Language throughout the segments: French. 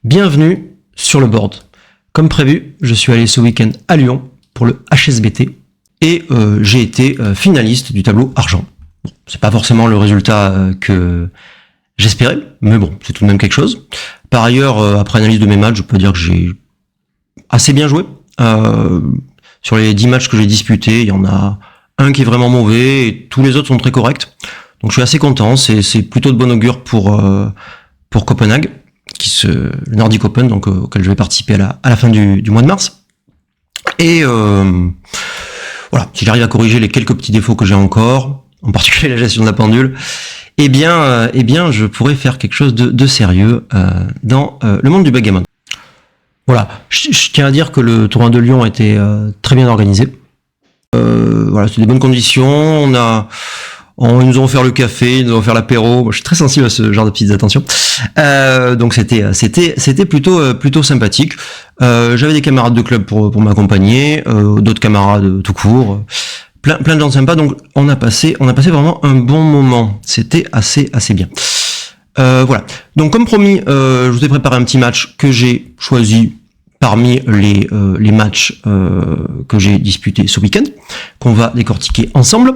Bienvenue sur le board. Comme prévu, je suis allé ce week-end à Lyon pour le HSBT et j'ai été finaliste du tableau argent. Bon, c'est pas forcément le résultat que j'espérais, mais bon, c'est tout de même quelque chose. Par ailleurs, après analyse de mes matchs, je peux dire que j'ai assez bien joué. Sur les 10 matchs que j'ai disputés, il y en a un qui est vraiment mauvais et tous les autres sont très corrects. Donc je suis assez content, c'est plutôt de bon augure pour Copenhague, le Nordic Open, donc auquel je vais participer à la fin du mois de mars. Et voilà, si j'arrive à corriger les quelques petits défauts que j'ai encore, en particulier la gestion de la pendule, eh bien, je pourrais faire quelque chose de sérieux dans le monde du backgammon. Voilà, je tiens à dire que le tournoi de Lyon a été très bien organisé. Voilà, c'est des bonnes conditions. Ils nous ont offert le café, ils nous ont offert l'apéro. Moi, je suis très sensible à ce genre de petites attentions. Donc c'était plutôt sympathique. J'avais des camarades de club pour m'accompagner, d'autres camarades tout court, plein de gens sympas. Donc on a passé vraiment un bon moment. C'était assez bien. Voilà. Donc comme promis, je vous ai préparé un petit match que j'ai choisi parmi les matchs que j'ai disputés ce week-end, qu'on va décortiquer ensemble.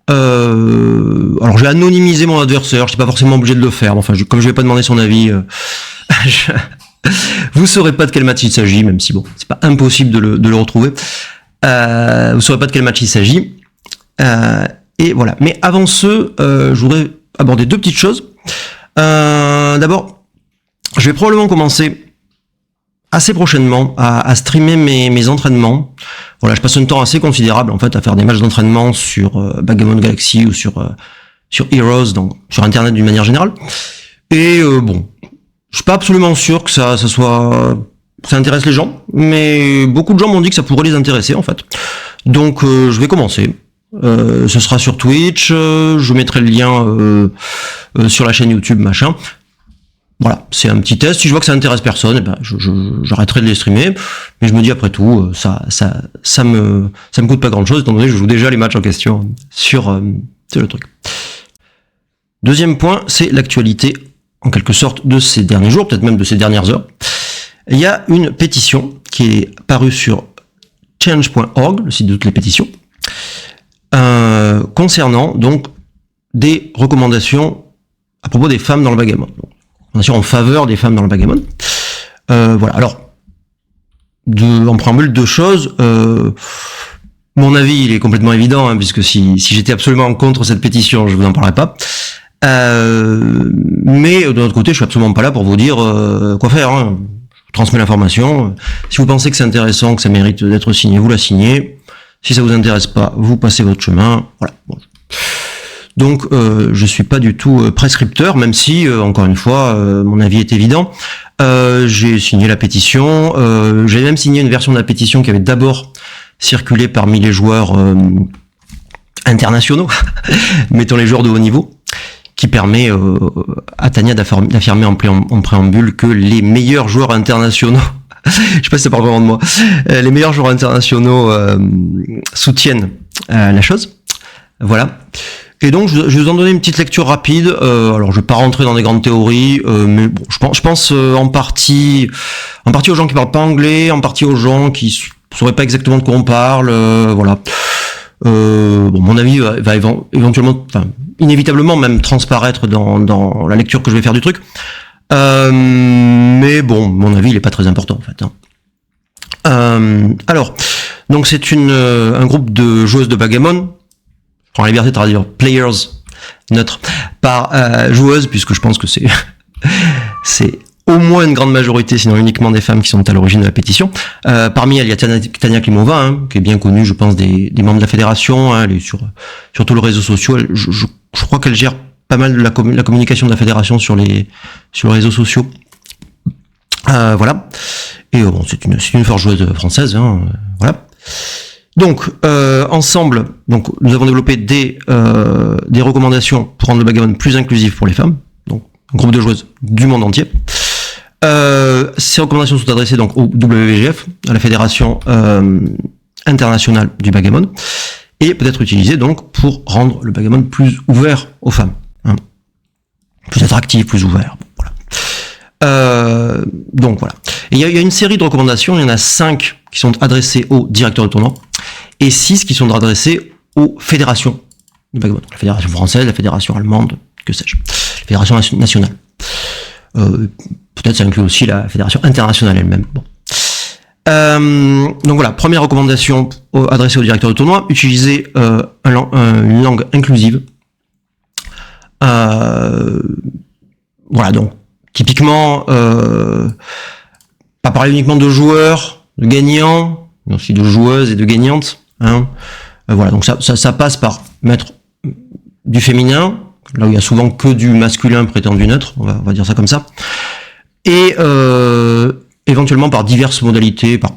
Alors j'ai anonymisé mon adversaire, je suis pas forcément obligé de le faire, enfin comme je vais pas demander son avis, vous saurez pas de quel match il s'agit, même si bon, c'est pas impossible de le retrouver. Vous saurez pas de quel match il s'agit. Et voilà. Mais avant je voudrais aborder deux petites choses. D'abord, je vais probablement commencer assez prochainement à streamer mes entraînements. Voilà, je passe un temps assez considérable en fait à faire des matchs d'entraînement sur Backgammon Galaxy ou sur Heroes, donc sur internet d'une manière générale. Et bon, je suis pas absolument sûr que ça intéresse les gens, mais beaucoup de gens m'ont dit que ça pourrait les intéresser en fait. Donc je vais commencer. Ce sera sur Twitch, je mettrai le lien sur la chaîne YouTube machin. Voilà, c'est un petit test. Si je vois que ça intéresse personne, eh ben j'arrêterai de les streamer. Mais je me dis après tout, ça me coûte pas grand chose, étant donné que je joue déjà les matchs en question sur le truc. Deuxième point, c'est l'actualité en quelque sorte de ces derniers jours, peut-être même de ces dernières heures. Il y a une pétition qui est parue sur change.org, le site de toutes les pétitions, concernant donc des recommandations à propos des femmes dans le backgammon. Bien sûr, en faveur des femmes dans le backgammon. Voilà. Alors, en préambule, deux choses. Mon avis, il est complètement évident, hein, puisque si j'étais absolument contre cette pétition, je vous en parlerais pas. Mais de l'autre côté, je suis absolument pas là pour vous dire quoi faire. Hein. Je transmets l'information. Si vous pensez que c'est intéressant, que ça mérite d'être signé, vous la signez. Si ça vous intéresse pas, vous passez votre chemin. Voilà. Bon. Donc je suis pas du tout prescripteur, même si encore une fois mon avis est évident. J'ai signé la pétition, j'ai même signé une version de la pétition qui avait d'abord circulé parmi les joueurs internationaux, mettons les joueurs de haut niveau, qui permet à Tania d'affirmer en préambule que les meilleurs joueurs internationaux, je sais pas si ça parle vraiment de moi, les meilleurs joueurs internationaux soutiennent la chose. Voilà. Et donc, je vais vous en donner une petite lecture rapide. Alors, je vais pas rentrer dans des grandes théories, mais bon, je pense en partie aux gens qui parlent pas anglais, en partie aux gens qui sauraient pas exactement de quoi on parle. Voilà. Bon, mon avis va éventuellement, enfin, inévitablement même transparaître dans la lecture que je vais faire du truc. Mais bon, mon avis, il est pas très important en fait. Hein. Alors, donc c'est un groupe de joueuses de backgammon. Je prends la liberté de traduire players neutre par joueuses, puisque je pense que c'est au moins une grande majorité, sinon uniquement des femmes qui sont à l'origine de la pétition. Parmi elles, il y a Tania Klimova, hein, qui est bien connue, je pense, des membres de la fédération. Hein, elle est sur tout le réseau social. Je crois qu'elle gère pas mal de la communication de la fédération sur les réseaux sociaux. Voilà. Et bon, c'est une forte joueuse française. Hein, voilà. Donc, ensemble, donc nous avons développé des recommandations pour rendre le backgammon plus inclusif pour les femmes. Donc, un groupe de joueuses du monde entier. Ces recommandations sont adressées donc au WBGF, à la Fédération internationale du backgammon, et peut être utilisées donc pour rendre le backgammon plus ouvert aux femmes, hein. Plus attractif, plus ouvert. Voilà. Donc voilà. Il y a une série de recommandations, il y en a 5 qui sont adressées aux directeurs de tournoi et 6 qui sont adressées aux fédérations de backgammon. La fédération française, la fédération allemande, que sais-je, la fédération nationale. Peut-être ça inclut aussi la fédération internationale elle-même. Bon. Donc voilà, première recommandation adressée aux directeurs de tournoi, utiliser une langue inclusive. Voilà, donc typiquement, pas parler uniquement de joueurs, de gagnants, mais aussi de joueuses et de gagnantes. Hein. Voilà, donc ça passe par mettre du féminin, là où il y a souvent que du masculin prétendu neutre, on va dire ça comme ça, et éventuellement par diverses modalités, par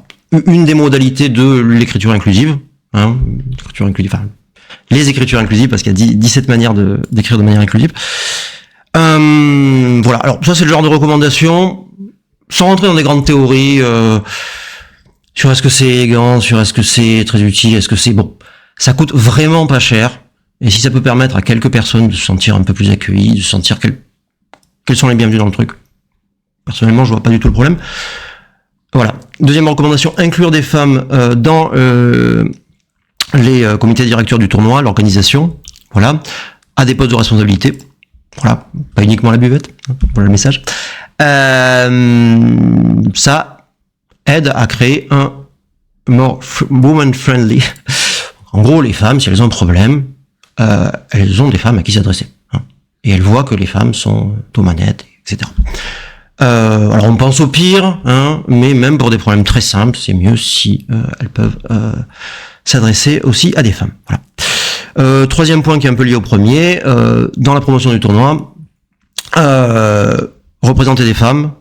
une des modalités de l'écriture inclusive, hein, les écritures inclusives, parce qu'il y a 17 manières d'écrire de manière inclusive. Voilà, alors ça c'est le genre de recommandation, sans rentrer dans des grandes théories sur est-ce que c'est élégant, sur est-ce que c'est très utile, est-ce que c'est bon. Ça coûte vraiment pas cher, et si ça peut permettre à quelques personnes de se sentir un peu plus accueillies, de se sentir qu'elles sont les bienvenues dans le truc, personnellement je vois pas du tout le problème. Voilà. Deuxième recommandation, inclure des femmes dans les comités directeurs du tournoi, l'organisation, voilà, à des postes de responsabilité. Voilà, pas uniquement la buvette, hein, voilà le message. Ça aide à créer un more woman-friendly. En gros, les femmes, si elles ont un problème, elles ont des femmes à qui s'adresser. Hein, et elles voient que les femmes sont aux manettes, etc. Alors on pense au pire, hein, mais même pour des problèmes très simples, c'est mieux si elles peuvent s'adresser aussi à des femmes. Voilà. Troisième point qui est un peu lié au premier, dans la promotion du tournoi, représenter des femmes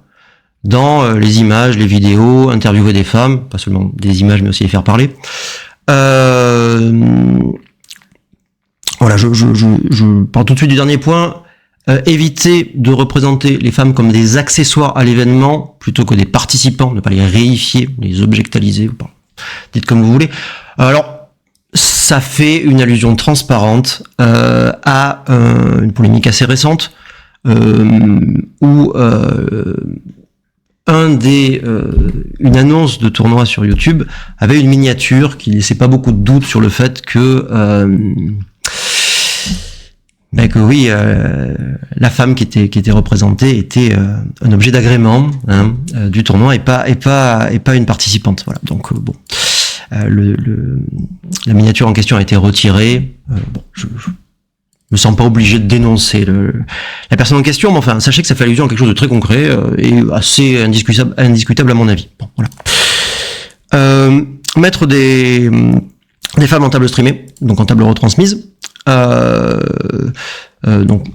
dans les images, les vidéos, interviewer des femmes, pas seulement des images mais aussi les faire parler. Voilà, je parle tout de suite du dernier point. Éviter de représenter les femmes comme des accessoires à l'événement plutôt que des participants, ne pas les réifier, les objectaliser, dites comme vous voulez. Alors, ça fait une allusion transparente à une polémique assez récente où une annonce de tournoi sur YouTube avait une miniature qui laissait pas beaucoup de doute sur le fait que oui, la femme qui était représentée était un objet d'agrément du tournoi et pas une participante. Voilà. Donc bon, la miniature en question a été retirée. Bon, je me sens pas obligé de dénoncer la personne en question, mais enfin, sachez que ça fait allusion à quelque chose de très concret et assez indiscutable à mon avis. Bon, voilà. Mettre des femmes en table streamée, donc en table retransmise. Donc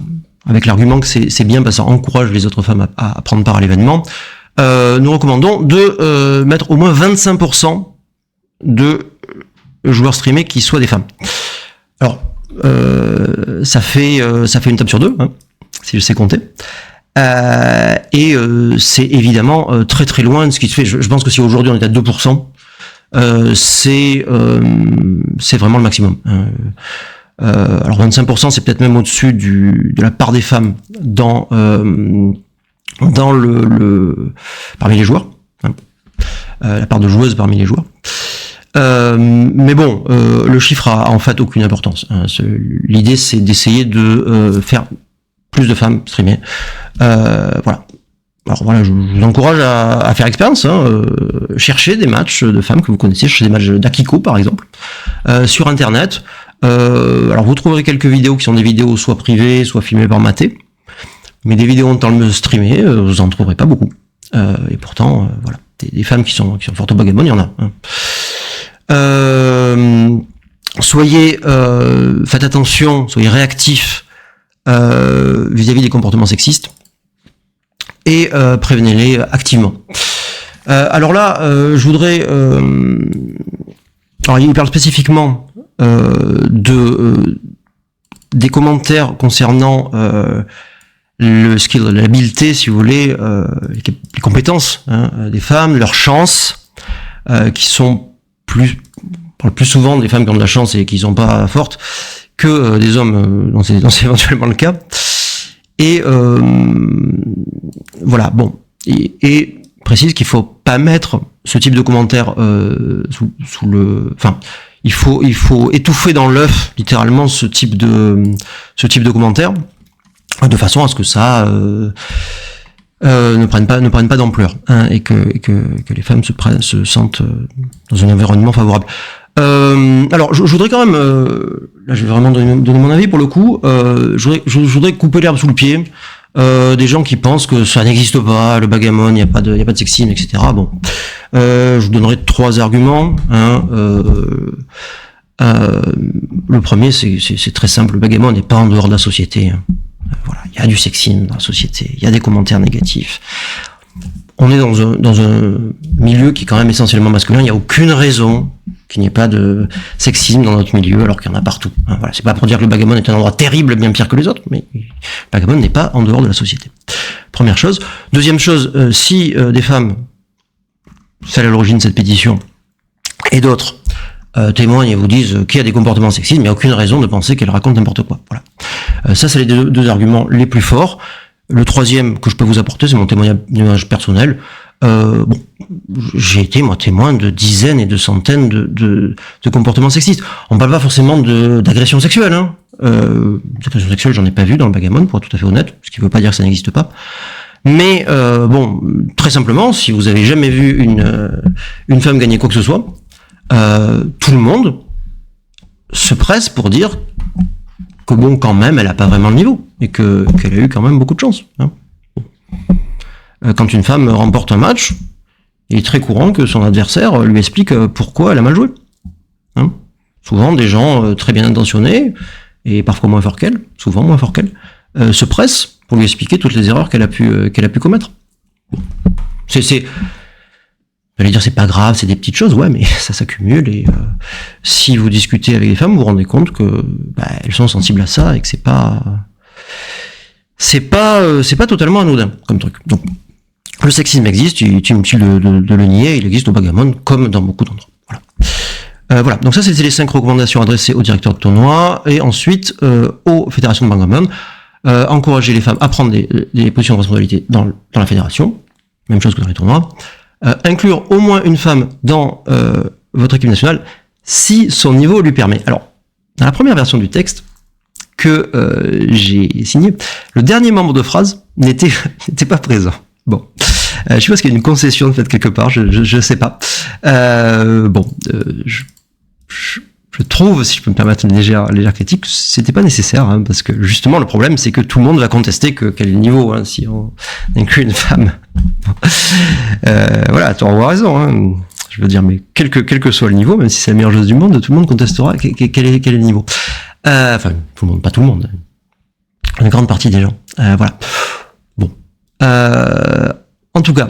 avec l'argument que c'est bien parce que ça encourage les autres femmes à prendre part à l'événement, nous recommandons de mettre au moins 25% de joueurs streamés qui soient des femmes. Alors ça fait une table sur deux, hein, si je sais compter. Et c'est évidemment très très loin de ce qui se fait. Je pense que si aujourd'hui on est à 2%, c'est vraiment le maximum. Alors 25%, c'est peut-être même au-dessus de la part des femmes dans parmi les joueurs, hein, la part de joueuses parmi les joueurs. Mais bon, le chiffre a en fait aucune importance. Hein. L'idée, c'est d'essayer de faire plus de femmes streamer. Voilà. Alors voilà, je vous encourage à faire expérience. Hein. Cherchez des matchs de femmes que vous connaissez, cherchez des matchs d'Akiko par exemple, sur Internet. Alors vous trouverez quelques vidéos qui sont des vidéos soit privées, soit filmées par Maté, mais des vidéos en temps de streamer, vous en trouverez pas beaucoup. Et pourtant, voilà, des femmes qui sont fortes au backgammon, il y en a. Hein. Faites attention, soyez réactifs vis-à-vis des comportements sexistes et prévenez-les activement. Alors là, je voudrais, alors il parle spécifiquement des commentaires concernant le skill, l'habileté, si vous voulez, les compétences des femmes, leurs chances, qui sont plus souvent des femmes qui ont de la chance et qui sont pas fortes que des hommes dont c'est éventuellement le cas. Et voilà, bon, et précise qu'il faut pas mettre ce type de commentaire sous le, enfin, il faut étouffer dans l'œuf littéralement ce type de commentaire de façon à ce que ça ne prenne pas d'ampleur, hein, et que les femmes se sentent dans un environnement favorable. Alors, je voudrais quand même, là, je vais vraiment donner mon avis pour le coup. Je voudrais couper l'herbe sous le pied des gens qui pensent que ça n'existe pas, le bagamon, il y a pas de sexisme, etc. Bon, je vous donnerai 3 arguments. Hein, le premier, c'est très simple. Le bagamon n'est pas en dehors de la société. Hein. Voilà, il y a du sexisme dans la société, il y a des commentaires négatifs. On est dans un milieu qui est quand même essentiellement masculin. Il n'y a aucune raison qu'il n'y ait pas de sexisme dans notre milieu, alors qu'il y en a partout. Hein, voilà, c'est pas pour dire que le bagamon est un endroit terrible, bien pire que les autres, mais le bagamon n'est pas en dehors de la société. Première chose. Deuxième chose, si des femmes, celles à l'origine de cette pétition, et d'autres, témoignent et vous disent qu'il y a des comportements sexistes, mais il n'y a aucune raison de penser qu'elles racontent n'importe quoi. Voilà. Ça, c'est les deux arguments les plus forts. Le troisième que je peux vous apporter, c'est mon témoignage personnel. Bon, j'ai été, moi, témoin de dizaines et de centaines de comportements sexistes. On parle pas forcément d'agression sexuelle, hein. D'agression sexuelle, j'en ai pas vu dans le bagamon, pour être tout à fait honnête, ce qui veut pas dire que ça n'existe pas. Mais, bon, très simplement, si vous avez jamais vu une femme gagner quoi que ce soit, tout le monde se presse pour dire que bon, quand même, elle a pas vraiment le niveau et qu'elle a eu quand même beaucoup de chance. Hein. Quand une femme remporte un match, il est très courant que son adversaire lui explique pourquoi elle a mal joué. Hein. Souvent, des gens très bien intentionnés et parfois moins forts qu'elle, souvent moins forts qu'elle, se pressent pour lui expliquer toutes les erreurs qu'elle a pu commettre. Bon. J'allais dire c'est pas grave, c'est des petites choses, ouais, mais ça s'accumule et si vous discutez avec les femmes, vous vous rendez compte que elles sont sensibles à ça et que c'est pas totalement anodin comme truc. Donc le sexisme existe, il est inutile de le nier, il existe au bagamon comme dans beaucoup d'endroits. Voilà. Voilà. Donc ça c'était les 5 recommandations adressées au directeur de tournoi et ensuite aux fédérations de bagamon. Encourager les femmes à prendre des positions de responsabilité dans la fédération, même chose que dans les tournois. Inclure au moins une femme dans votre équipe nationale si son niveau lui permet. Alors, dans la première version du texte que j'ai signé, le dernier membre de phrase n'était pas présent. Bon, je suppose qu'il y a une concession de fait quelque part, je sais pas. Je trouve, si je peux me permettre une légère critique, c'était pas nécessaire, hein, parce que justement le problème c'est que tout le monde va contester quel est le niveau, hein, si on inclut une femme. Voilà, tu as raison, hein. Je veux dire, mais quel que soit le niveau, même si c'est la meilleure chose du monde, tout le monde contestera quel est le niveau. Enfin, tout le monde, pas tout le monde, une grande partie des gens. Voilà. Bon. En tout cas,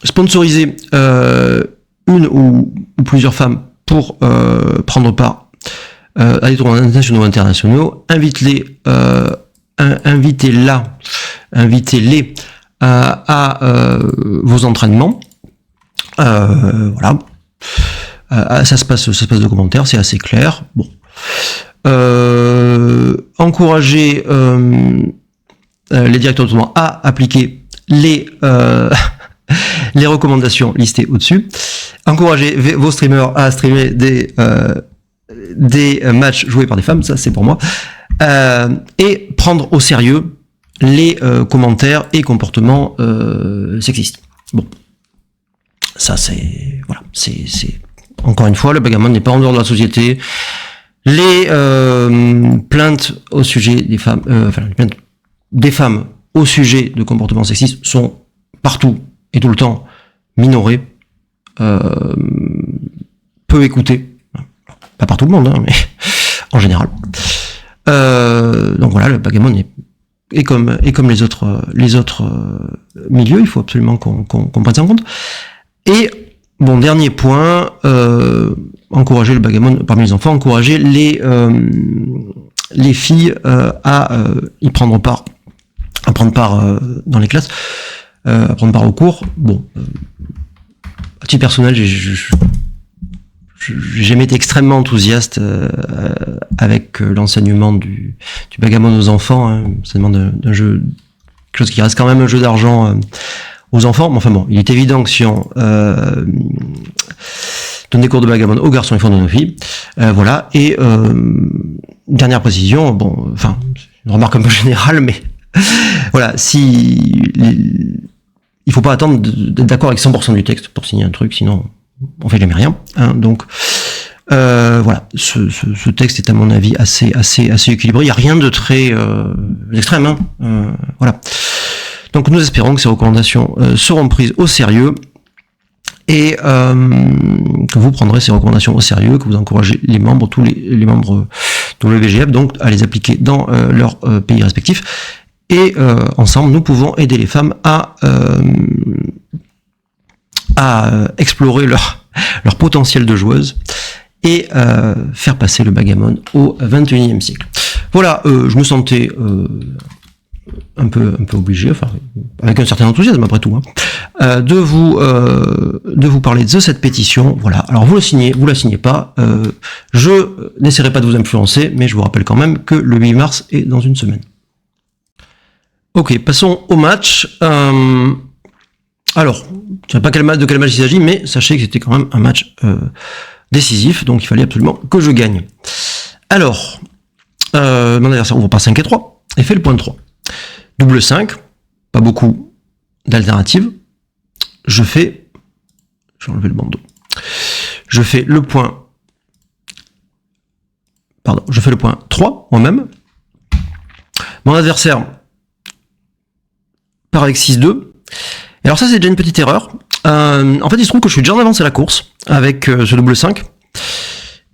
sponsoriser une ou plusieurs femmes pour prendre part à des tournois nationaux ou internationaux, invitez-les à vos entraînements. Voilà. Ça se passe de commentaires, c'est assez clair. Bon. Encourager les directeurs de tournoi à appliquer les recommandations listées au-dessus. Encourager vos streamers à streamer des matchs joués par des femmes, ça c'est pour moi. Et prendre au sérieux les commentaires et comportements sexistes. Bon, ça c'est voilà, c'est encore une fois, le bagamon n'est pas en dehors de la société. Les plaintes au sujet des femmes, les plaintes des femmes au sujet de comportements sexistes sont partout et tout le temps minorées, peu écoutées, pas par tout le monde, hein, mais en général. Donc voilà, le bagamon est comme les autres milieux, il faut absolument qu'on prenne ça en compte. Et bon, dernier point, encourager le bagamon parmi les enfants, encourager les filles à y prendre part, dans les classes, à prendre part au cours. Bon, à titre personnel, j'ai jamais été extrêmement enthousiaste avec l'enseignement du bagamon aux enfants. Hein. Ça demande un jeu quelque chose qui reste quand même un jeu d'argent aux enfants. Mais enfin bon, il est évident que si on donne des cours de backgammon aux garçons, il faut donner aux filles. Voilà. Et dernière précision, bon, enfin, une remarque un peu générale, mais voilà, il faut pas attendre d'être d'accord avec 100% du texte pour signer un truc, sinon on fait jamais rien. Hein, donc voilà, ce texte est à mon avis assez équilibré. Il n'y a rien de très extrême. Hein, voilà. Donc nous espérons que ces recommandations seront prises au sérieux et que vous prendrez ces recommandations au sérieux, que vous encouragez les membres, tous les membres de l'EVGF, donc à les appliquer dans leur pays respectifs. Et ensemble, nous pouvons aider les femmes à explorer leur potentiel de joueuse et faire passer le backgammon au XXIe siècle. Voilà, je me sentais un peu obligé, enfin avec un certain enthousiasme après tout, hein, de vous parler de cette pétition. Voilà. Alors vous la signez pas. Je n'essaierai pas de vous influencer, mais je vous rappelle quand même que le 8 mars est dans une semaine. Ok, passons au match. Alors, je ne sais pas de quel match il s'agit, mais sachez que c'était quand même un match décisif, donc il fallait absolument que je gagne. Alors, mon adversaire ouvre par 5 et 3 et fait le point de 3. Double 5, pas beaucoup d'alternatives. Je vais enlever le bandeau. Je fais le point 3 moi-même. Mon adversaire part avec 6-2. Et alors ça, c'est déjà une petite erreur. En fait, il se trouve que je suis déjà en avance à la course avec ce double 5.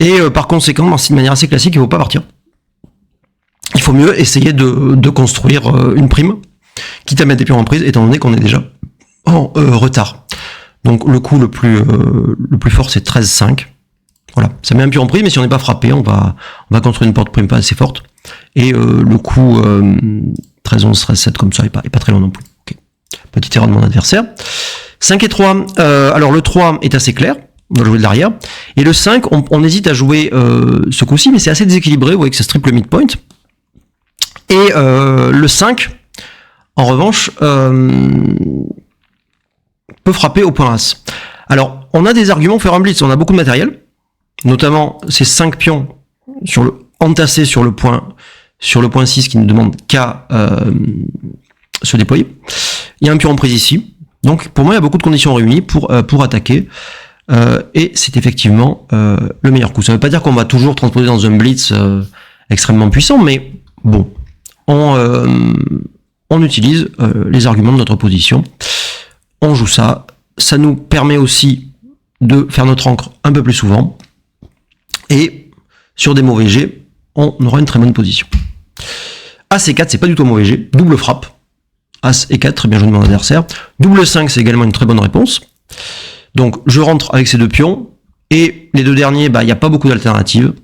Et par conséquent, de manière assez classique, il ne faut pas partir. Il faut mieux essayer de construire une prime, quitte à mettre des pions en prise, étant donné qu'on est déjà en retard. Donc le coup le plus fort, c'est 13-5. Voilà, ça met un pion en prise, mais si on n'est pas frappé, on va construire une porte prime pas assez forte. Et le coup 13-11, 13-7 comme ça, est pas très long non plus. Okay. Petite erreur de mon adversaire. 5 et 3, alors le 3 est assez clair, on va jouer de l'arrière. Et le 5, on hésite à jouer ce coup-ci, mais c'est assez déséquilibré, vous voyez que ça triple midpoint. Et le 5, en revanche, peut frapper au point As. Alors, on a des arguments pour faire un blitz, on a beaucoup de matériel, notamment ces 5 pions entassés sur le point 6 qui ne demande qu'à se déployer. Il y a un pion en prise ici, donc pour moi il y a beaucoup de conditions réunies pour attaquer, et c'est effectivement le meilleur coup. Ça ne veut pas dire qu'on va toujours transposer dans un blitz extrêmement puissant, mais bon, on utilise les arguments de notre position, on joue ça, ça nous permet aussi de faire notre encre un peu plus souvent, et sur des mauvais jets, on aura une très bonne position. As et 4, c'est pas du tout un mauvais jet, double frappe, As et 4, très bien joué de mon adversaire, double 5, c'est également une très bonne réponse, donc je rentre avec ces deux pions, et les deux derniers, il n'y a pas beaucoup d'alternatives,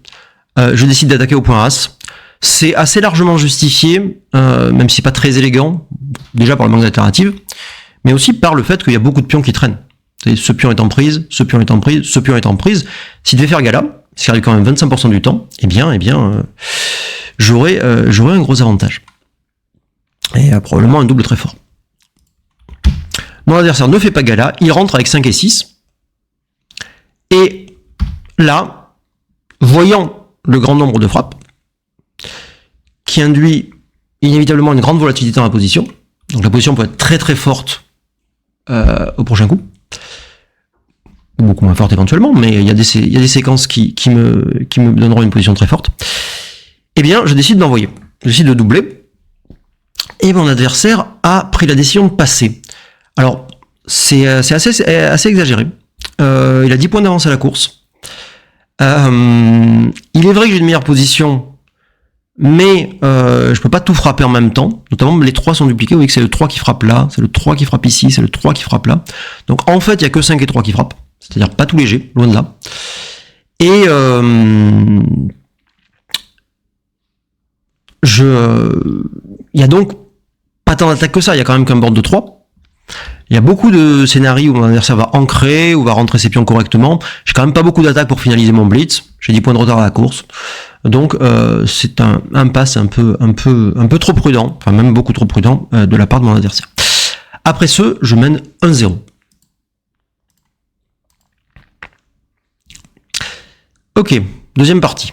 je décide d'attaquer au point As. C'est assez largement justifié, même si c'est pas très élégant, déjà par le manque d'alternatives, mais aussi par le fait qu'il y a beaucoup de pions qui traînent. Ce pion est en prise, ce pion est en prise, ce pion est en prise. S'il devait faire gala, ce qui arrive quand même 25% du temps, eh bien, j'aurais un gros avantage. Et probablement un double très fort. Mon adversaire ne fait pas gala, il rentre avec 5 et 6. Et là, voyant le grand nombre de frappes, qui induit inévitablement une grande volatilité dans la position. Donc la position peut être très très forte au prochain coup. Beaucoup moins forte éventuellement, mais il y a des séquences qui me donneront une position très forte. Eh bien, je décide d'envoyer. Je décide de doubler. Et mon adversaire a pris la décision de passer. Alors, c'est assez exagéré. Il a 10 points d'avance à la course. Il est vrai que j'ai une meilleure position, mais je peux pas tout frapper en même temps, notamment les 3 sont dupliqués, vous voyez que c'est le 3 qui frappe là, c'est le 3 qui frappe ici, c'est le 3 qui frappe là. Donc en fait, il y a que 5 et 3 qui frappent, c'est-à-dire pas tous les jets, loin de là. Et il y a donc pas tant d'attaques que ça, il y a quand même qu'un board de 3. Il y a beaucoup de scénarios où mon adversaire va ancrer ou va rentrer ses pions correctement. J'ai quand même pas beaucoup d'attaques pour finaliser mon blitz. J'ai 10 points de retard à la course. Donc c'est un pass un peu trop prudent, enfin même beaucoup trop prudent de la part de mon adversaire. Après ce, je mène 1-0. Ok, deuxième partie.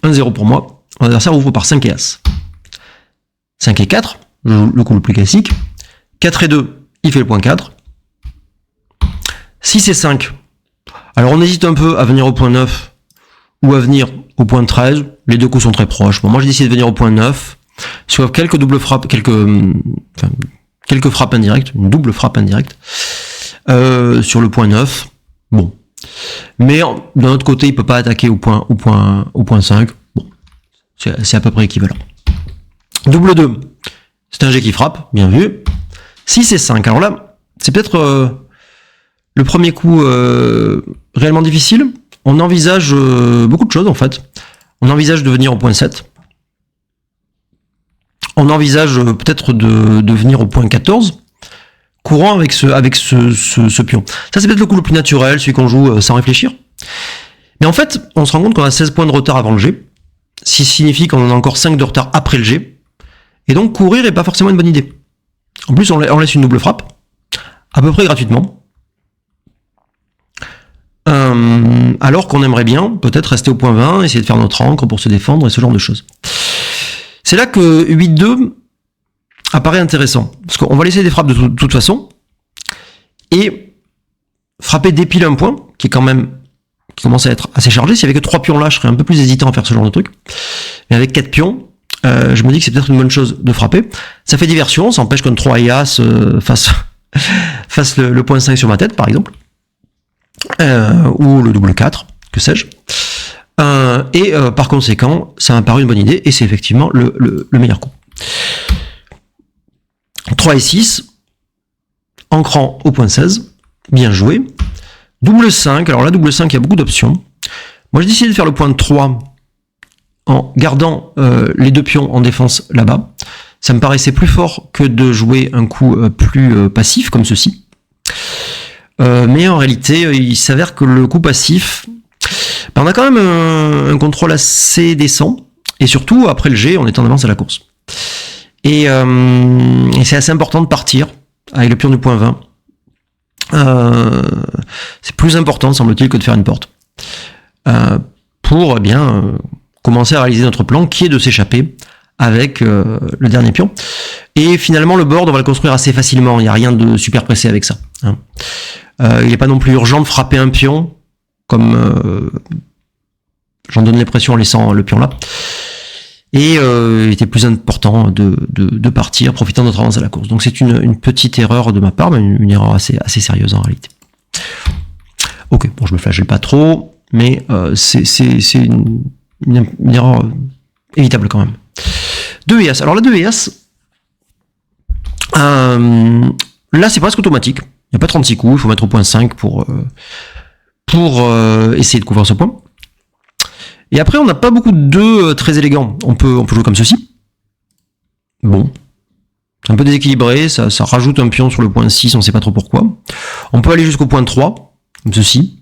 1-0 pour moi. Mon adversaire ouvre par 5 et As. 5 et 4, je joue le coup le plus classique. 4 et 2, il fait le point 4. 6 et 5. Alors on hésite un peu à venir au point 9 ou à venir au point 13. Les deux coups sont très proches. Bon, moi j'ai décidé de venir au point 9. Soit quelques doubles frappes, quelques frappes indirectes, une double frappe indirecte sur le point 9. Bon. Mais d'un autre côté, il peut pas attaquer au point 5. Bon. C'est à peu près équivalent. Double 2. C'est un jet qui frappe, bien vu. 6 et 5. Alors là, c'est peut-être le premier coup réellement difficile. On envisage beaucoup de choses en fait. On envisage de venir au point 7. On envisage peut-être de venir au point 14. Courant avec ce pion. Ça c'est peut-être le coup le plus naturel, celui qu'on joue sans réfléchir. Mais en fait, on se rend compte qu'on a 16 points de retard avant le jet. Ce qui signifie qu'on en a encore 5 de retard après le jet. Et donc courir est pas forcément une bonne idée. En plus, on laisse une double frappe, à peu près gratuitement. Alors qu'on aimerait bien peut-être rester au point 20, essayer de faire notre encre pour se défendre et ce genre de choses. C'est là que 8-2 apparaît intéressant. Parce qu'on va laisser des frappes de toute façon. Et frapper dès pile un point, qui commence à être assez chargé. S'il n'y avait que 3 pions là, je serais un peu plus hésitant à faire ce genre de truc. Mais avec 4 pions, je me dis que c'est peut-être une bonne chose de frapper. Ça fait diversion, ça empêche qu'un 3 et As fasse le point 5 sur ma tête, par exemple. Ou le double 4, que sais-je. Par conséquent, ça m'a paru une bonne idée, et c'est effectivement le meilleur coup. 3 et 6, ancrant au point 16, bien joué. Double 5, alors là, double 5, il y a beaucoup d'options. Moi, j'ai décidé de faire le point 3 en gardant les deux pions en défense là-bas. Ça me paraissait plus fort que de jouer un coup plus passif, comme ceci. Mais en réalité, il s'avère que le coup passif, on a quand même un contrôle assez décent, et surtout, après le jet, on est en avance à la course. Et c'est assez important de partir avec le pion du point 20. C'est plus important, semble-t-il, que de faire une porte. Pour commencer à réaliser notre plan, qui est de s'échapper avec le dernier pion. Et finalement, le board, on va le construire assez facilement. Il n'y a rien de super pressé avec ça. Il n'est pas non plus urgent de frapper un pion, comme j'en donne l'impression en laissant le pion là. Et il était plus important de partir, profitant de notre avance à la course. Donc c'est une petite erreur de ma part, mais une erreur assez sérieuse en réalité. Ok, bon, je me flagelle pas trop, mais c'est une erreur évitable quand même. 2 et As. Alors la 2 et As, là c'est presque automatique. Il n'y a pas 36 coups, il faut mettre au point 5 pour essayer de couvrir ce point. Et après, on n'a pas beaucoup de 2 très élégants. On peut jouer comme ceci. Bon. C'est un peu déséquilibré, ça rajoute un pion sur le point 6, on ne sait pas trop pourquoi. On peut aller jusqu'au point 3, comme ceci.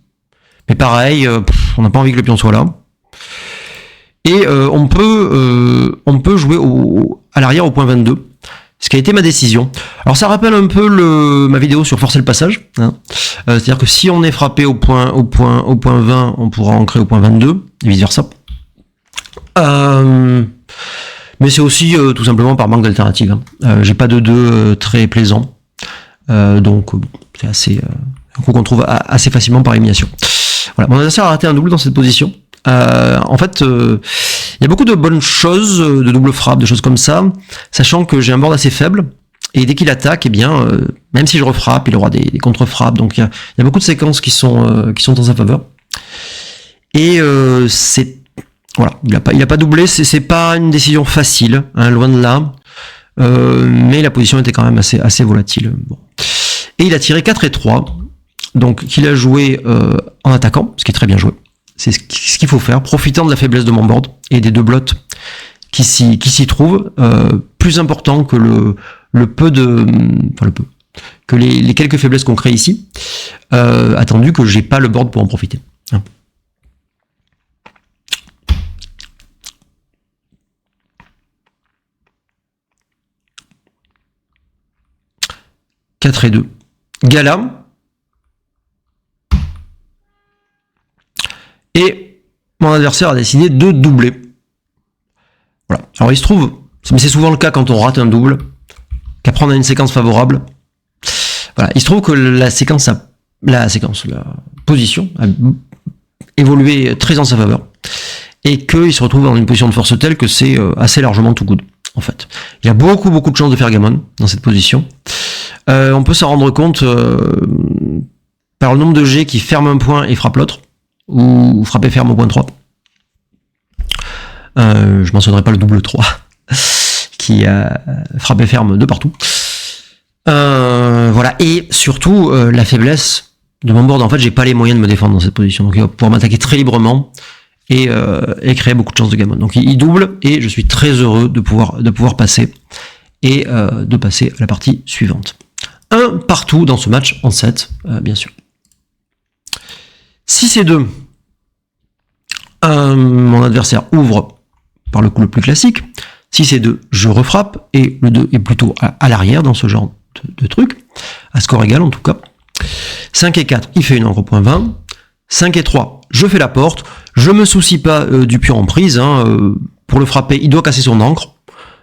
Mais pareil, on n'a pas envie que le pion soit là. Et on peut jouer à l'arrière au point 22. Ce qui a été ma décision. Alors ça rappelle un peu ma vidéo sur forcer le passage. C'est-à-dire que si on est frappé au point 20, on pourra ancrer au point 22, et vice versa. Mais c'est aussi tout simplement par manque d'alternative. J'ai pas de 2 très plaisant. Donc c'est assez un coup qu'on trouve assez facilement par élimination. Voilà, mon adversaire a raté un double dans cette position. En fait, il y a beaucoup de bonnes choses, de double frappe, de choses comme ça, sachant que j'ai un board assez faible, et dès qu'il attaque, eh bien, même si je refrappe, il aura des contre-frappes, donc il y a beaucoup de séquences qui sont en sa faveur. Et voilà, il a pas doublé, c'est pas une décision facile, hein, loin de là, mais la position était quand même assez volatile. Bon. Et il a tiré 4 et 3, donc qu'il a joué en attaquant, ce qui est très bien joué. C'est ce qu'il faut faire, profitant de la faiblesse de mon board et des 2 blots qui s'y trouvent, plus important que que les quelques faiblesses qu'on crée ici, attendu que j'ai pas le board pour en profiter. 4 et 2. Gala. Et mon adversaire a décidé de doubler. Voilà. Alors il se trouve, mais c'est souvent le cas quand on rate un double, qu'après on a une séquence favorable. Voilà. Il se trouve que la position a évolué très en sa faveur. Et qu'il se retrouve dans une position de force telle que c'est assez largement tout good, en fait. Il y a beaucoup de chances de faire gammon dans cette position. On peut s'en rendre compte par le nombre de G qui ferment un point et frappent l'autre, ou frapper ferme au point 3. Je mentionnerai pas le double 3, qui a frappé ferme de partout. Voilà, et surtout, la faiblesse de mon board, en fait, j'ai pas les moyens de me défendre dans cette position, donc il va pouvoir m'attaquer très librement, et créer beaucoup de chances de gammon. Donc il double, et je suis très heureux de pouvoir passer, et de passer à la partie suivante. Un partout dans ce match en 7, bien sûr. 6 et 2. Mon adversaire ouvre par le coup le plus classique. 6 et 2, je refrappe, et le 2 est plutôt à l'arrière dans ce genre de truc, à score égal en tout cas. 5 et 4, il fait une encre au point 20. 5 et 3, je fais la porte. Je me soucie pas du pion en prise. Pour le frapper, il doit casser son encre.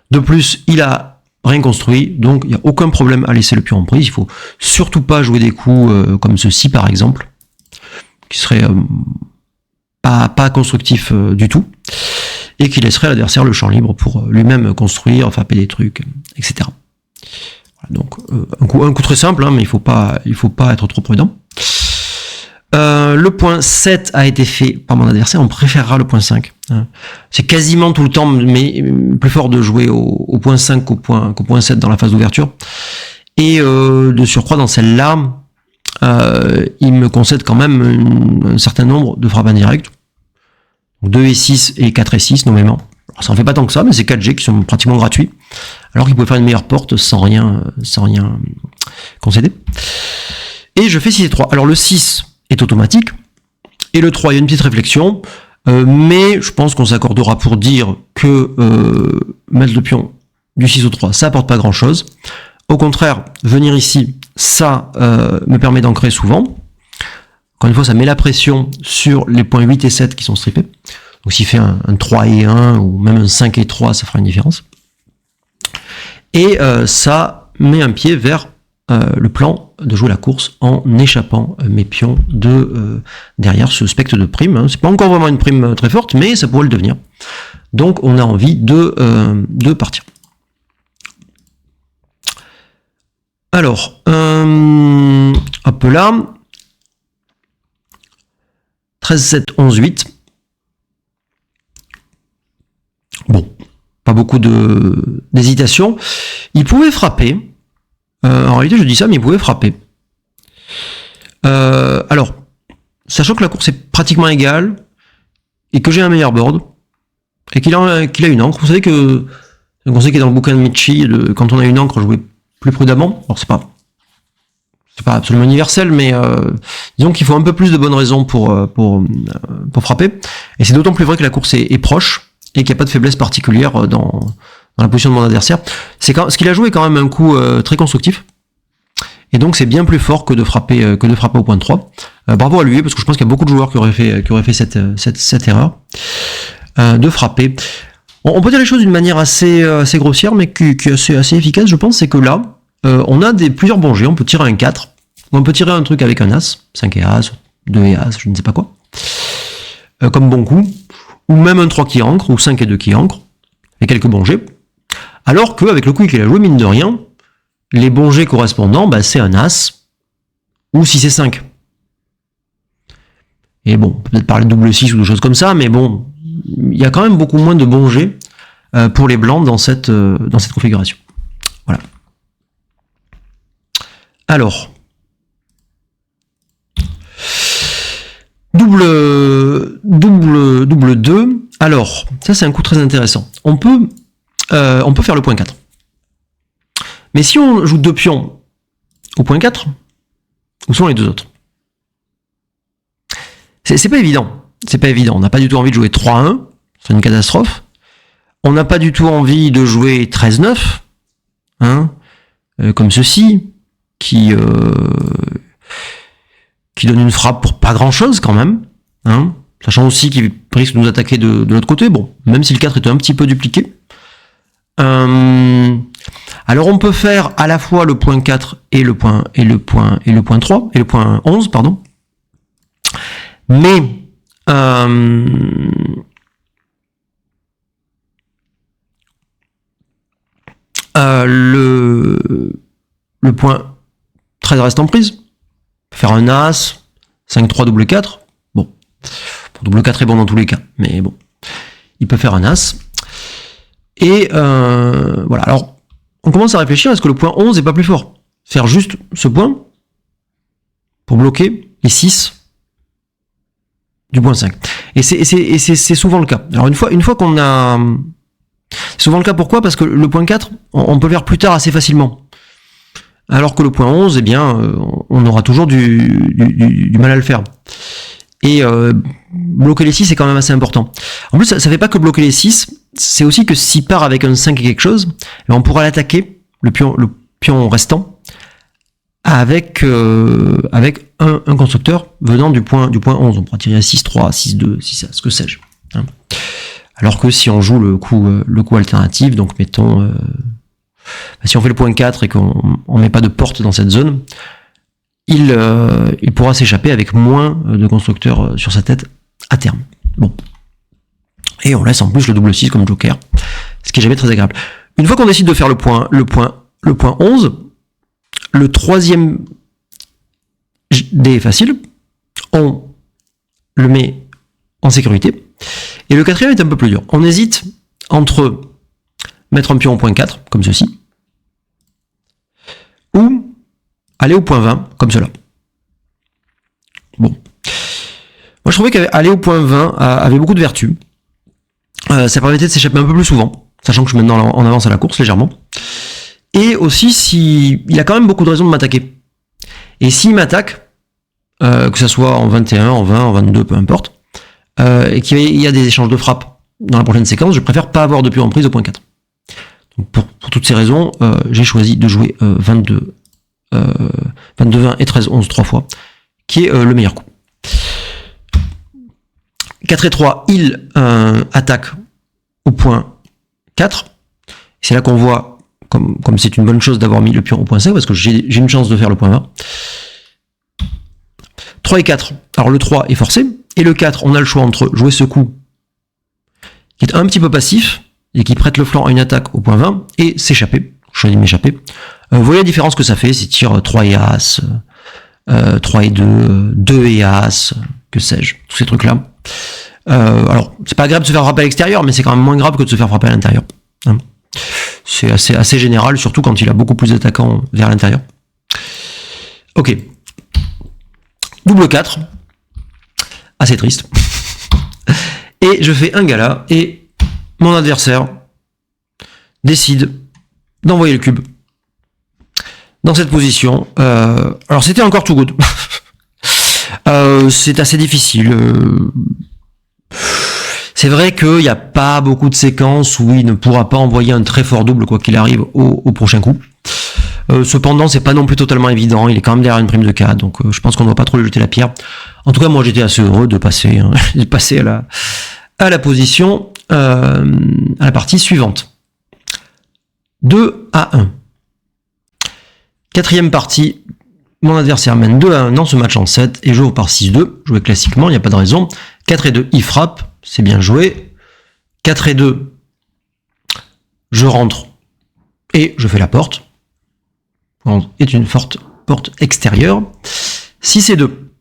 De plus, il a rien construit, donc il n'y a aucun problème à laisser le pion en prise. Il faut surtout pas jouer des coups comme ceci par exemple, qui serait pas constructif du tout, et qui laisserait l'adversaire le champ libre pour lui-même construire, frapper des trucs, etc. Voilà, donc un coup très simple, mais il faut pas être trop prudent. Le point 7 a été fait par mon adversaire, on préférera le point 5. C'est quasiment tout le temps, mais plus fort de jouer au point 5 qu'au point 7 dans la phase d'ouverture. Et de surcroît, dans celle-là, il me concède quand même un certain nombre de frappes indirectes. 2 et 6 et 4 et 6 nommément. Alors, ça en fait pas tant que ça, mais c'est 4G qui sont pratiquement gratuits. Alors qu'il pouvait faire une meilleure porte sans rien concéder. Et je fais 6 et 3. Alors le 6 est automatique, et le 3, il y a une petite réflexion, mais je pense qu'on s'accordera pour dire que mettre le pion du 6 au 3, ça apporte pas grand chose. Au contraire, venir ici, ça me permet d'ancrer souvent. Encore une fois, ça met la pression sur les points 8 et 7 qui sont strippés. Donc s'il fait un 3 et 1, ou même un 5 et 3, ça fera une différence. Et ça met un pied vers le plan de jouer la course en échappant mes pions de derrière ce spectre de prime. C'est pas encore vraiment une prime très forte, mais ça pourrait le devenir. Donc on a envie de partir. Alors, hop là, 13, 7, 11, 8. Bon, pas beaucoup d'hésitation. Il pouvait frapper. En réalité, je dis ça, mais il pouvait frapper. Alors, sachant que la course est pratiquement égale, et que j'ai un meilleur board, et qu'il a une encre, vous savez que c'est un conseil qui est dans le bouquin de Michi, quand on a une encre, jouer plus prudemment. Alors, c'est pas absolument universel, mais disons qu'il faut un peu plus de bonnes raisons pour frapper. Et c'est d'autant plus vrai que la course est proche, et qu'il n'y a pas de faiblesse particulière dans la position de mon adversaire. Ce qu'il a joué est quand même un coup très constructif. Et donc c'est bien plus fort que de frapper au point 3. Bravo à lui, parce que je pense qu'il y a beaucoup de joueurs qui auraient fait cette erreur de frapper. On peut dire les choses d'une manière assez grossière, mais qui est assez efficace, je pense. C'est que là, on a plusieurs bons jets. On peut tirer un 4, ou on peut tirer un truc avec un As, 5 et As, 2 et As, je ne sais pas quoi, comme bon coup, ou même un 3 qui ancre, ou 5 et 2 qui ancre, et quelques bons jets. Alors qu'avec le coup qu'il a joué, mine de rien, les bons jets correspondants, c'est un As, ou 6 et 5. Et bon, peut-être parler de double 6 ou de choses comme ça, mais bon, il y a quand même beaucoup moins de bons jets pour les blancs dans cette configuration. Voilà. Alors, double 2. Alors, ça c'est un coup très intéressant. On peut faire le point 4. Mais si on joue 2 pions au point 4, où sont les deux autres? C'est pas évident. C'est pas évident. On n'a pas du tout envie de jouer 3-1, c'est une catastrophe. On n'a pas du tout envie de jouer 13-9, comme ceci. qui donne une frappe pour pas grand chose quand même, hein, sachant aussi qu'il risque de nous attaquer de l'autre côté, bon, même si le 4 est un petit peu dupliqué. Alors on peut faire à la fois le point 4 et le point 3 et le point 11, pardon. Mais le point 13 reste en prise. Faire un As, 5-3, double 4. Bon, pour double 4 est bon dans tous les cas, mais bon, il peut faire un As. Et voilà, alors on commence à réfléchir, est-ce que le point 11 n'est pas plus fort? Faire juste ce point pour bloquer les 6 du point 5. Et c'est souvent le cas. Alors une fois qu'on a... C'est souvent le cas, pourquoi? Parce que le point 4, on peut le faire plus tard assez facilement. Alors que le point 11, eh bien, on aura toujours du mal à le faire. Et bloquer les 6, c'est quand même assez important. En plus, ça fait pas que bloquer les 6, c'est aussi que s'il part avec un 5 et quelque chose, on pourra l'attaquer, le pion restant, avec un constructeur venant du point 11. On pourra tirer 6-3, 6-2, 6-A, ce que sais-je. Hein. Alors que si on joue le coup alternatif, donc mettons... si on fait le point 4 et qu'on ne met pas de porte dans cette zone, il pourra s'échapper avec moins de constructeurs sur sa tête à terme. Bon. Et on laisse en plus le double 6 comme joker, ce qui est jamais très agréable. Une fois qu'on décide de faire le point 11, le troisième dé est facile, on le met en sécurité, et le quatrième est un peu plus dur. On hésite entre mettre un pion au point 4, comme ceci, ou aller au point 20, comme cela. Bon. Moi, je trouvais qu'aller au point 20 avait beaucoup de vertus. Ça permettait de s'échapper un peu plus souvent, sachant que je suis maintenant en avance à la course, légèrement. Et aussi, il a quand même beaucoup de raisons de m'attaquer. Et s'il m'attaque, que ce soit en 21, en 20, en 22, peu importe, et qu'il y a des échanges de frappes dans la prochaine séquence, je préfère pas avoir de pion en prise au point 4. Donc pour toutes ces raisons, j'ai choisi de jouer 22, 20 et 13, 11 3 fois, qui est le meilleur coup. 4 et 3, il attaque au point 4. C'est là qu'on voit, comme c'est une bonne chose d'avoir mis le pion au point 5, parce que j'ai une chance de faire le point 20. 3 et 4, alors le 3 est forcé, et le 4, on a le choix entre jouer ce coup, qui est un petit peu passif, et qui prête le flanc à une attaque au point 20, et s'échapper. Je choisis de m'échapper. Vous voyez la différence que ça fait, c'est tir 3 et As, 3 et 2, 2 et As, que sais-je, tous ces trucs-là. Alors, c'est pas grave de se faire frapper à l'extérieur, mais c'est quand même moins grave que de se faire frapper à l'intérieur. Hein. C'est assez général, surtout quand il a beaucoup plus d'attaquants vers l'intérieur. Ok. Double 4. Assez triste. Et je fais un gala, et mon adversaire décide d'envoyer le cube dans cette position. Alors c'était encore too good. C'est assez difficile. C'est vrai qu'il n'y a pas beaucoup de séquences où il ne pourra pas envoyer un très fort double quoi qu'il arrive au prochain coup. Cependant, c'est pas non plus totalement évident. Il est quand même derrière une prime de 4, donc je pense qu'on ne doit pas trop lui jeter la pierre. En tout cas, moi j'étais assez heureux de passer, de passer à la position, à la partie suivante. 2 à 1. Quatrième partie, mon adversaire mène 2 à 1 dans ce match en 7 et joue par 6-2, joué classiquement, il n'y a pas de raison. 4 et 2, il frappe, c'est bien joué. 4 et 2, je rentre et je fais la porte. Est une forte porte extérieure. 6 et 2.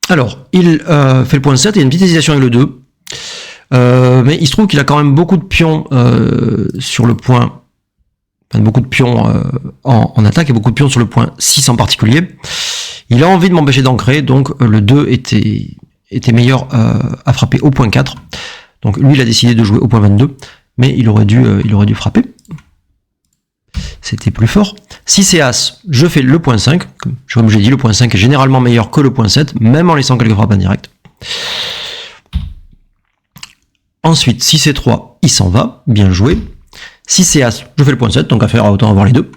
Alors, il fait le point 7 et une petite hésitation avec le 2. Mais il se trouve qu'il a quand même beaucoup de pions sur le point... beaucoup de pions en attaque et beaucoup de pions sur le point 6 en particulier. Il a envie de m'empêcher d'ancrer, donc le 2 était meilleur à frapper au point 4. Donc lui, il a décidé de jouer au point 22, mais il aurait dû frapper. C'était plus fort. 6 et As, je fais le point 5. Comme j'ai dit, le point 5 est généralement meilleur que le point 7, même en laissant quelques frappes indirectes. Ensuite, 6 et 3, il s'en va, bien joué. 6 et As, je fais le point 7, donc à faire autant avoir les deux.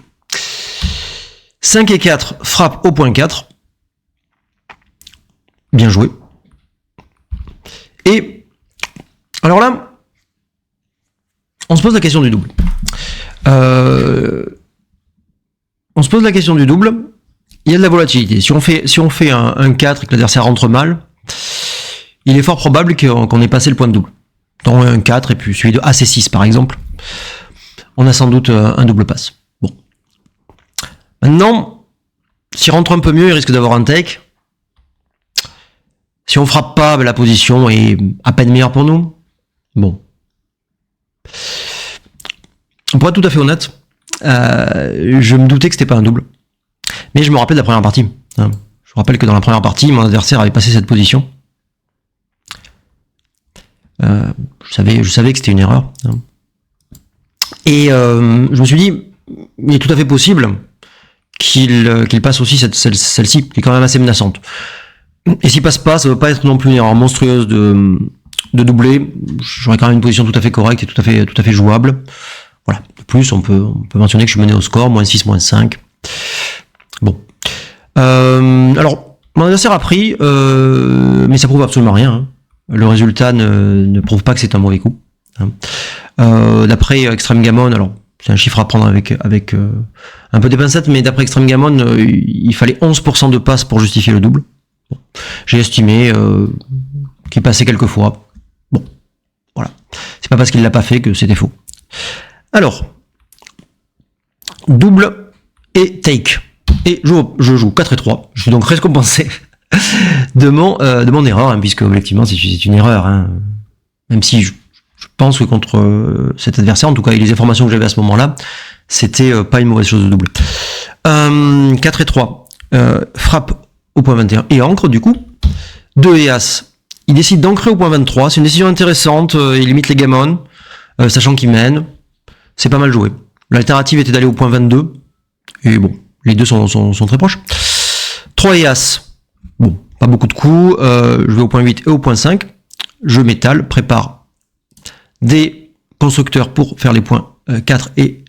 5 et 4, frappe au point 4. Bien joué. Et alors là, on se pose la question du double. On se pose la question du double. Il y a de la volatilité. Si on fait un 4 et que l'adversaire rentre mal, il est fort probable qu'on ait passé le point de double. Dans un 4 et puis celui de AC6 par exemple, on a sans doute un double passe. Bon. Maintenant, s'il rentre un peu mieux, il risque d'avoir un take. Si on frappe pas, la position est à peine meilleure pour nous. Bon. Pour être tout à fait honnête, je me doutais que c'était pas un double. Mais je me rappelle de la première partie. Je vous rappelle que dans la première partie, mon adversaire avait passé cette position. Je savais que c'était une erreur. Et je me suis dit, il est tout à fait possible qu'il passe aussi celle-ci, qui est quand même assez menaçante. Et s'il passe pas, ça ne veut pas être non plus une erreur monstrueuse de doubler. J'aurais quand même une position tout à fait correcte et tout à fait jouable. Voilà. De plus, on peut mentionner que je suis mené au score, -6, -5. Bon. Alors, mon adversaire a pris, mais ça prouve absolument rien. Le résultat ne prouve pas que c'est un mauvais coup. D'après Extreme Gammon, alors c'est un chiffre à prendre avec un peu des pincettes, mais d'après Extreme Gammon, il fallait 11% de passes pour justifier le double. Bon. J'ai estimé qu'il passait quelques fois. Bon, voilà. C'est pas parce qu'il l'a pas fait que c'était faux. Alors, double et take. Et je joue 4 et 3. Je suis donc récompensé de mon erreur, puisque objectivement c'est une erreur. Même si je pense que contre cet adversaire, en tout cas, et les informations que j'avais à ce moment-là, c'était pas une mauvaise chose de double. 4 et 3. Frappe au point 21 et ancre du coup. 2 et as. Il décide d'ancrer au point 23. C'est une décision intéressante. Il limite les gammons, sachant qu'il mène. C'est pas mal joué. L'alternative était d'aller au point 22. Et bon, les deux sont très proches. 3 et as. Bon, pas beaucoup de coups. Je vais au point 8 et au point 5. Je m'étale, prépare des constructeurs pour faire les points 4 et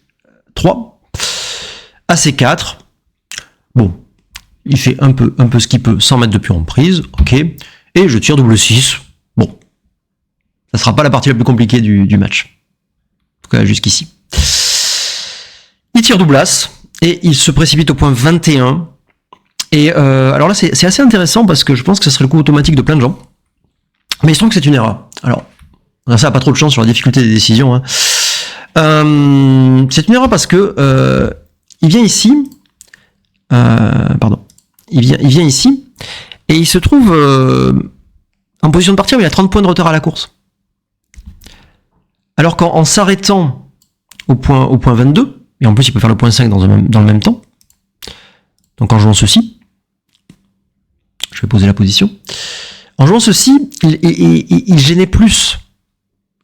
3. AC4. Bon, il fait un peu ce qu'il peut sans mettre de pion en prise. Ok. Et je tire double 6. Bon, ça sera pas la partie la plus compliquée du match. En tout cas, jusqu'ici. Il tire double as et il se précipite au point 21. Et alors là, c'est assez intéressant parce que je pense que ce serait le coup automatique de plein de gens. Mais il se trouve que c'est une erreur. Alors, ça n'a pas trop de chance sur la difficulté des décisions. C'est une erreur parce que il vient ici. Il vient ici et il se trouve en position de partir où il a 30 points de retard à la course. Alors qu'en s'arrêtant au point 22, et en plus il peut faire le point 5 dans le même temps, donc en jouant ceci, je vais poser la position, en jouant ceci, il gênait plus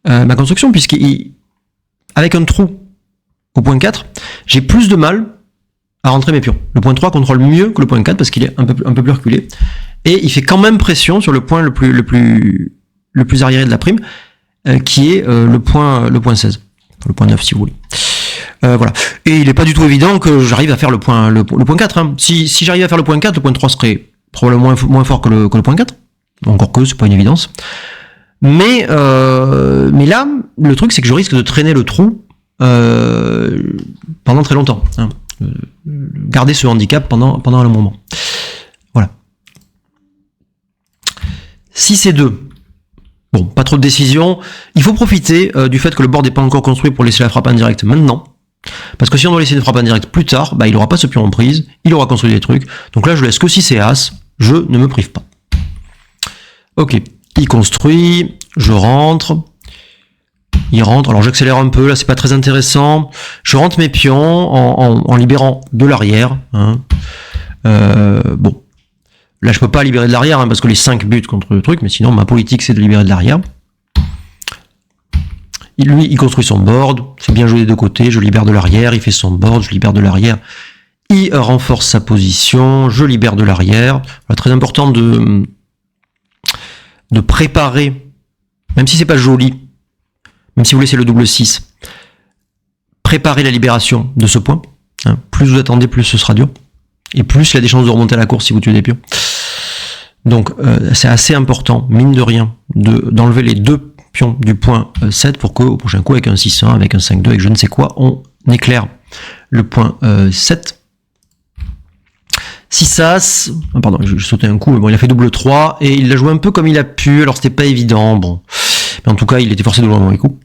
ma construction, puisqu'avec un trou au point 4, j'ai plus de mal à rentrer mes pions. Le point 3 contrôle mieux que le point 4 parce qu'il est un peu plus reculé. Et il fait quand même pression sur le point le plus arriéré de la prime, qui est le point 16. Enfin, le point 9 si vous voulez. Voilà. Et il n'est pas du tout évident que j'arrive à faire le point 4. Si j'arrive à faire le point 4, le point 3 serait probablement moins fort que le point 4. Encore que, c'est pas une évidence. Mais là, le truc, c'est que je risque de traîner le trou pendant très longtemps. Garder ce handicap pendant un moment. Voilà. 6 et 2. Bon, pas trop de décision. Il faut profiter du fait que le board n'est pas encore construit pour laisser la frappe indirecte maintenant. Parce que si on doit laisser une frappe indirecte plus tard, il n'aura pas ce pion en prise, il aura construit des trucs. Donc là, je laisse que 6 et as, je ne me prive pas. Ok, il construit, je rentre. Il rentre, alors j'accélère un peu, là c'est pas très intéressant. Je rentre mes pions en libérant de l'arrière. Bon, là je peux pas libérer de l'arrière parce que les 5 butent contre le truc, mais sinon ma politique c'est de libérer de l'arrière. Lui il construit son board, c'est bien joué des deux côtés, je libère de l'arrière, il fait son board, je libère de l'arrière. Il renforce sa position, je libère de l'arrière. Voilà, très important de préparer, même si c'est pas joli, même si vous laissez le double 6, préparez la libération de ce point. Plus vous attendez, plus ce sera dur. Et plus il a des chances de remonter à la course si vous tuez des pions. Donc c'est assez important, mine de rien, d'enlever les 2 pions du point 7 pour qu'au prochain coup, avec un 6-1, avec un 5-2, avec je ne sais quoi, on éclaire le point 7. 6 As, pardon, je sautais un coup, mais bon, il a fait double 3, et il l'a joué un peu comme il a pu, alors c'était pas évident, bon. Mais en tout cas, il était forcé de jouer un mauvais coup.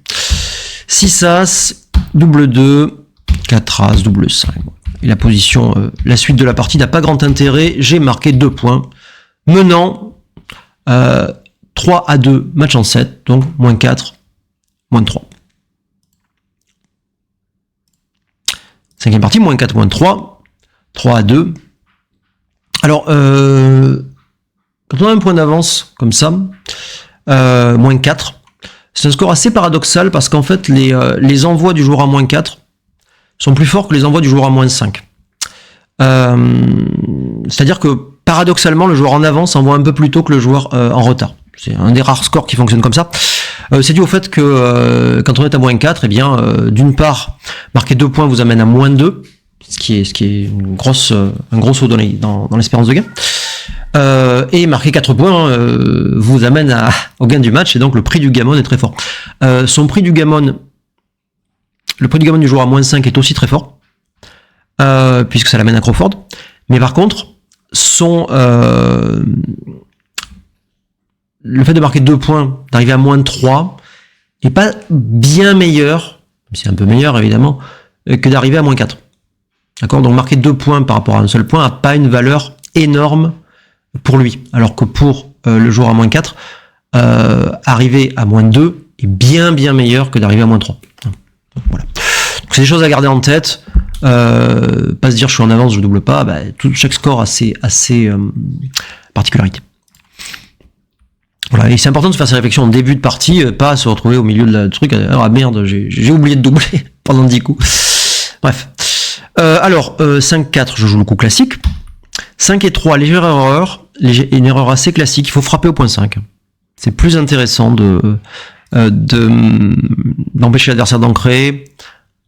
6 As, double 2, 4 As, double 5. Et la position, la suite de la partie n'a pas grand intérêt, j'ai marqué 2 points, menant 3 à 2, match en 7, donc moins 4, moins 3. Cinquième partie, moins 4, moins 3, 3 à 2. Alors, quand on a un point d'avance comme ça, moins 4, c'est un score assez paradoxal parce qu'en fait, les envois du joueur à moins 4 sont plus forts que les envois du joueur à moins 5. C'est-à-dire que, paradoxalement, le joueur en avance envoie un peu plus tôt que le joueur en retard. C'est un des rares scores qui fonctionne comme ça. C'est dû au fait que quand on est à moins 4, eh bien, d'une part, marquer 2 points vous amène à moins 2, ce qui est un gros saut dans l'espérance de gain. Et marquer 4 points vous amène au gain du match, et donc le prix du gammon est très fort. Le prix du gammon du joueur à moins 5 est aussi très fort, puisque ça l'amène à Crawford. Mais par contre, le fait de marquer 2 points, d'arriver à moins 3, n'est pas bien meilleur, c'est un peu meilleur évidemment, que d'arriver à moins 4. D'accord ? Donc marquer 2 points par rapport à un seul point n'a pas une valeur énorme pour lui. Alors que pour le joueur à moins 4, arriver à moins 2 est bien meilleur que d'arriver à moins 3. Donc, voilà. Donc, c'est des choses à garder en tête. Pas se dire je suis en avance, je double pas. Chaque score a ses particularités. Voilà, et c'est important de faire ces réflexions en début de partie, pas se retrouver au milieu de la truc, ah merde, j'ai oublié de doubler pendant 10 coups. Bref. 5-4, je joue le coup classique. 5 et 3, légère erreur, une erreur assez classique, il faut frapper au point 5. C'est plus intéressant d'empêcher l'adversaire d'ancrer,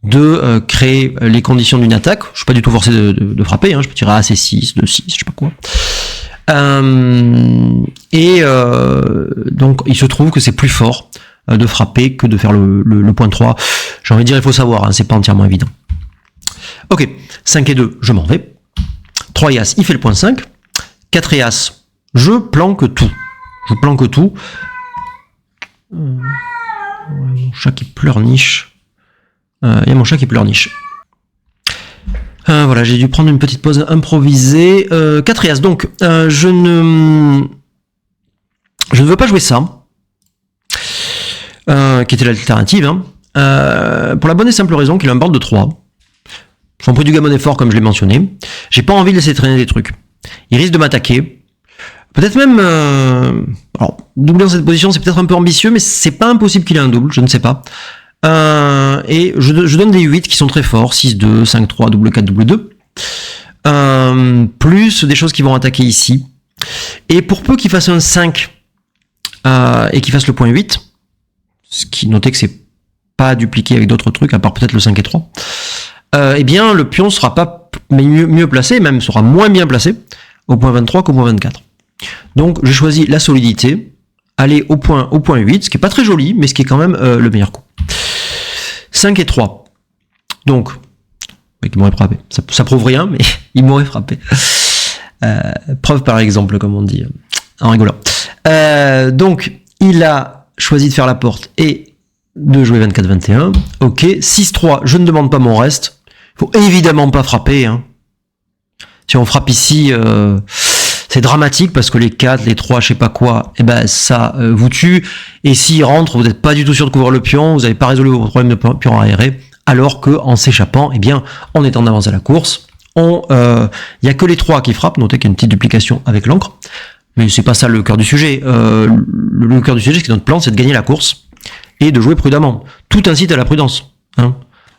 de créer les conditions d'une attaque. Je suis pas du tout forcé de frapper, je peux tirer à C6, 2-6, je sais pas quoi. Donc il se trouve que c'est plus fort de frapper que de faire le point 3. J'ai envie de dire, il faut savoir, c'est pas entièrement évident. Ok, 5 et 2, je m'en vais. 3 et As, il fait le point 5. 4 et As, je planque tout. Mon chat qui pleurniche. Il y a mon chat qui pleurniche. Voilà, j'ai dû prendre une petite pause improvisée. 4 et As, donc je ne veux pas jouer ça, qui était l'alternative, pour la bonne et simple raison qu'il a un board de 3. Son prix du gammon est fort, comme je l'ai mentionné. J'ai pas envie de laisser traîner des trucs. Il risque de m'attaquer. Peut-être même... alors, doubler dans cette position, c'est peut-être un peu ambitieux, mais c'est pas impossible qu'il ait un double, je ne sais pas. Et je donne des 8 qui sont très forts, 6-2, 5-3, double 4, double 2. Plus des choses qui vont attaquer ici. Et pour peu qu'il fasse un 5 et qu'il fasse le point 8, ce qui notez que c'est pas dupliqué avec d'autres trucs, à part peut-être le 5 et 3, eh bien le pion sera pas mieux placé, même sera moins bien placé au point 23 qu'au point 24. Donc j'ai choisi la solidité, aller au point 8, ce qui est pas très joli, mais ce qui est quand même le meilleur coup. 5 et 3. Donc, il m'aurait frappé. Ça prouve rien, mais il m'aurait frappé. Preuve par exemple, comme on dit, en rigolant. Donc, il a choisi de faire la porte et de jouer 24-21. Ok, 6-3, je ne demande pas mon reste. Il faut évidemment pas frapper. Si on frappe ici, c'est dramatique parce que les 4, les 3, je sais pas quoi, ça vous tue. Et s'il rentre, vous n'êtes pas du tout sûr de couvrir le pion, vous n'avez pas résolu vos problèmes de pion aéré, alors qu'en s'échappant, on est en avance à la course. Il y a que les 3 qui frappent, notez qu'il y a une petite duplication avec l'encre, mais c'est pas ça le cœur du sujet. Le cœur du sujet, c'est que notre plan, c'est de gagner la course et de jouer prudemment. Tout incite à la prudence.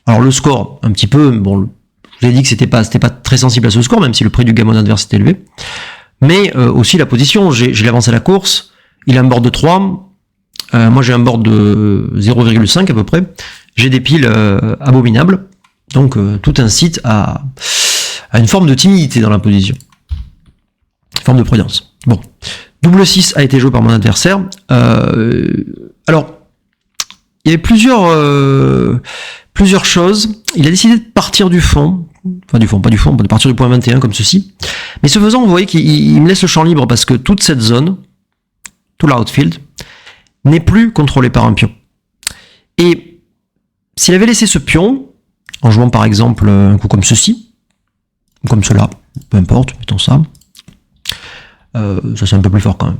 Alors le score, un petit peu, bon, je vous ai dit que c'était pas très sensible à ce score, même si le prix du gammon adverse était élevé. Mais aussi la position, j'ai l'avance à la course, il a un board de 3, moi j'ai un board de 0,5 à peu près, j'ai des piles abominables, donc tout incite à une forme de timidité dans la position. Une forme de prudence. Bon. Double 6 a été joué par mon adversaire. Alors, il y avait plusieurs choses. Il a décidé de partir du fond. Enfin, du fond, pas du fond, de partir du point 21 comme ceci. Mais ce faisant, vous voyez qu'il me laisse le champ libre parce que toute cette zone, tout l'outfield, n'est plus contrôlé par un pion. Et s'il avait laissé ce pion, en jouant par exemple un coup comme ceci, ou comme cela, peu importe, mettons ça, ça c'est un peu plus fort quand même,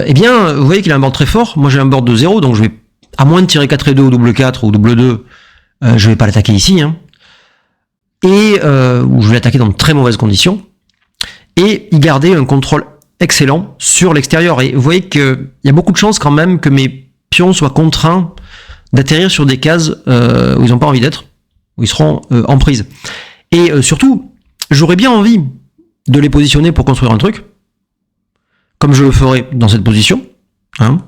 eh bien, vous voyez qu'il a un board très fort. Moi j'ai un board de 0, donc je vais, à moins de tirer 4 et 2 ou double 4 ou double 2, je vais pas l'attaquer ici, hein. Et où je vais l'attaquer dans de très mauvaises conditions, et y garder un contrôle excellent sur l'extérieur. Et vous voyez qu'il y a beaucoup de chances quand même que mes pions soient contraints d'atterrir sur des cases où ils n'ont pas envie d'être, où ils seront en prise. Et surtout, j'aurais bien envie de les positionner pour construire un truc, comme je le ferai dans cette position, hein,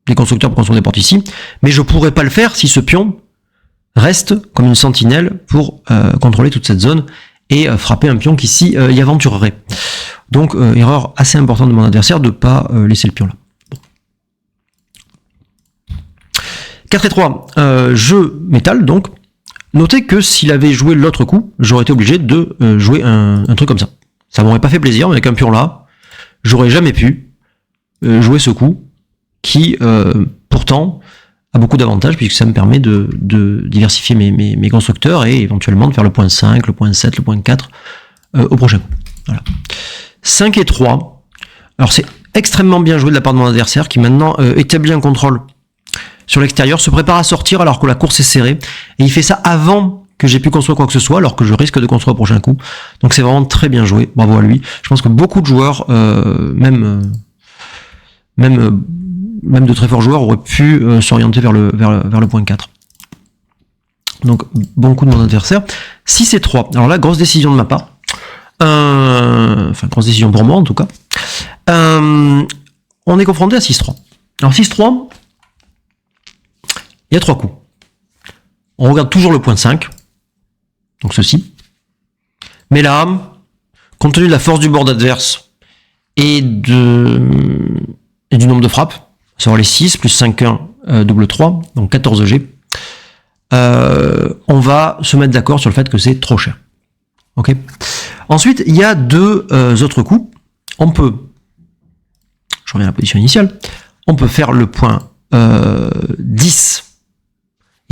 les constructeurs pour construire des portes ici, mais je pourrais pas le faire si ce pion reste comme une sentinelle pour contrôler toute cette zone et frapper un pion qui s'y y aventurerait. Donc, erreur assez importante de mon adversaire de ne pas laisser le pion là. Bon. 4 et 3, jeu métal, donc. Notez que s'il avait joué l'autre coup, j'aurais été obligé de jouer un truc comme ça. Ça m'aurait pas fait plaisir, mais avec un pion là, j'aurais jamais pu jouer ce coup qui, pourtant, a beaucoup d'avantages puisque ça me permet de diversifier mes constructeurs et éventuellement de faire le point 5, le point 7, le point 4 au prochain coup. Voilà. 5 et 3. Alors c'est extrêmement bien joué de la part de mon adversaire qui maintenant établit un contrôle sur l'extérieur, se prépare à sortir alors que la course est serrée et il fait ça avant que j'ai pu construire quoi que ce soit alors que je risque de construire au prochain coup. Donc c'est vraiment très bien joué, bravo à lui. Je pense que beaucoup de joueurs, même de très forts joueurs, auraient pu s'orienter vers le point 4. Donc bon coup de mon adversaire. 6 et 3. Alors là, grosse décision de ma part. Enfin, grosse décision pour moi en tout cas. On est confronté à 6-3. Alors 6-3, il y a 3 coups. On regarde toujours le point 5, donc ceci. Mais là, compte tenu de la force du board adverse et du nombre de frappes, à savoir les 6 plus 5-1 double 3, donc 14 G, on va se mettre d'accord sur le fait que c'est trop cher. Ok. Ensuite, il y a deux autres coups. On peut, je reviens à la position initiale, on peut faire le point 10,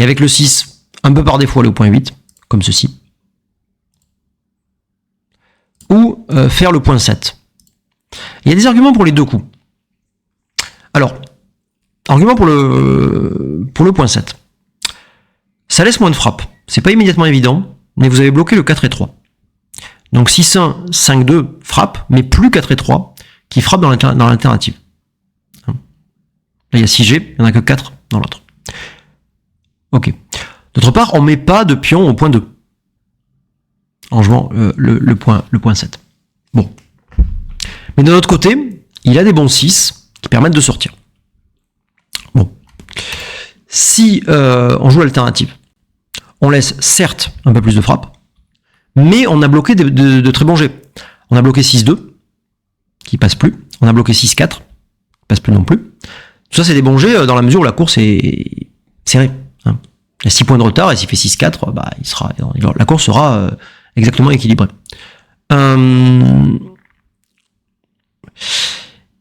et avec le 6, un peu par défaut aller au point 8, comme ceci. Ou faire le point 7. Il y a des arguments pour les deux coups. Alors, argument pour le point 7. Ça laisse moins de frappe. C'est pas immédiatement évident, mais vous avez bloqué le 4 et 3. Donc 6-1, 5-2 frappe, mais plus 4 et 3 qui frappe dans l'alternative. Là, il y a 6G, il n'y en a que 4 dans l'autre. Ok. D'autre part, on ne met pas de pion au point 2 en jouant le point 7. Bon. Mais de l'autre côté, il a des bons 6 qui permettent de sortir. Bon. Si on joue l'alternative, on laisse certes un peu plus de frappe, mais on a bloqué de très bons jets. On a bloqué 6-2, qui passe plus. On a bloqué 6-4, qui passe plus non plus. Tout ça, c'est des bons jets dans la mesure où la course est serrée. Hein. Il y a 6 points de retard, et s'il fait 6-4, bah, la course sera exactement équilibrée.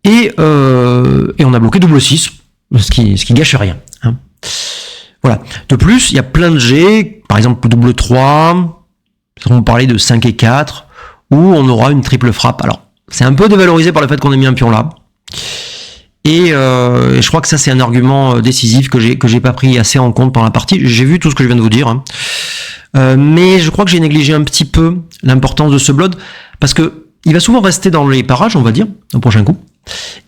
Et on a bloqué double 6, ce qui gâche rien. Hein. Voilà. De plus, il y a plein de jets, par exemple double 3, on va parler de 5 et 4, où on aura une triple frappe. Alors, c'est un peu dévalorisé par le fait qu'on ait mis un pion là. Et je crois que ça, c'est un argument décisif que j'ai pas pris assez en compte pendant la partie. J'ai vu tout ce que je viens de vous dire. Hein. Mais je crois que j'ai négligé un petit peu l'importance de ce blood, parce que il va souvent rester dans les parages, on va dire, au prochain coup.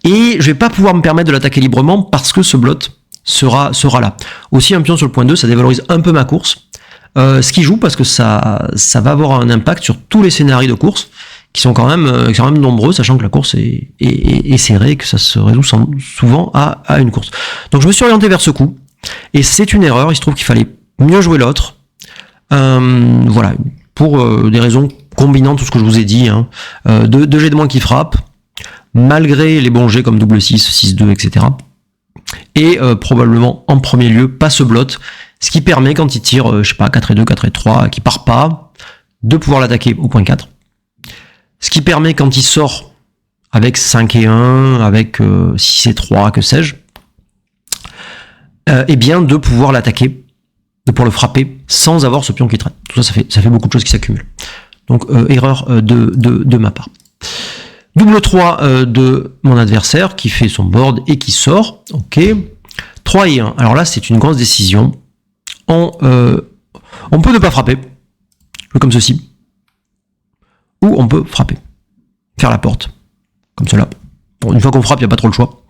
Et je vais pas pouvoir me permettre de l'attaquer librement parce que ce blot sera là. Aussi, un pion sur le point 2, ça dévalorise un peu ma course. Ce qui joue parce que ça va avoir un impact sur tous les scénarios de course qui sont quand même nombreux, sachant que la course est serrée et que ça se résout souvent à une course. Donc je me suis orienté vers ce coup et c'est une erreur. Il se trouve qu'il fallait mieux jouer l'autre. Voilà, pour des raisons combinant tout ce que je vous ai dit, hein, deux jets de moins qui frappent, malgré les bons jets comme double 6, 6-2, etc. Et probablement en premier lieu passe blotte, ce qui permet quand il tire, je sais pas, 4 et 2, 4 et 3, qui part pas, de pouvoir l'attaquer au point 4. Ce qui permet quand il sort avec 5 et 1, avec 6 et 3, que sais-je, eh bien de pouvoir l'attaquer, de pouvoir le frapper sans avoir ce pion qui traîne. Tout ça, ça fait beaucoup de choses qui s'accumulent. Donc erreur de ma part. Double 3 de mon adversaire qui fait son board et qui sort. Ok. 3 et 1. Alors là, c'est une grosse décision. On peut ne pas frapper, comme ceci. Ou on peut frapper. Faire la porte. Comme cela. Bon, une fois qu'on frappe, il n'y a pas trop le choix.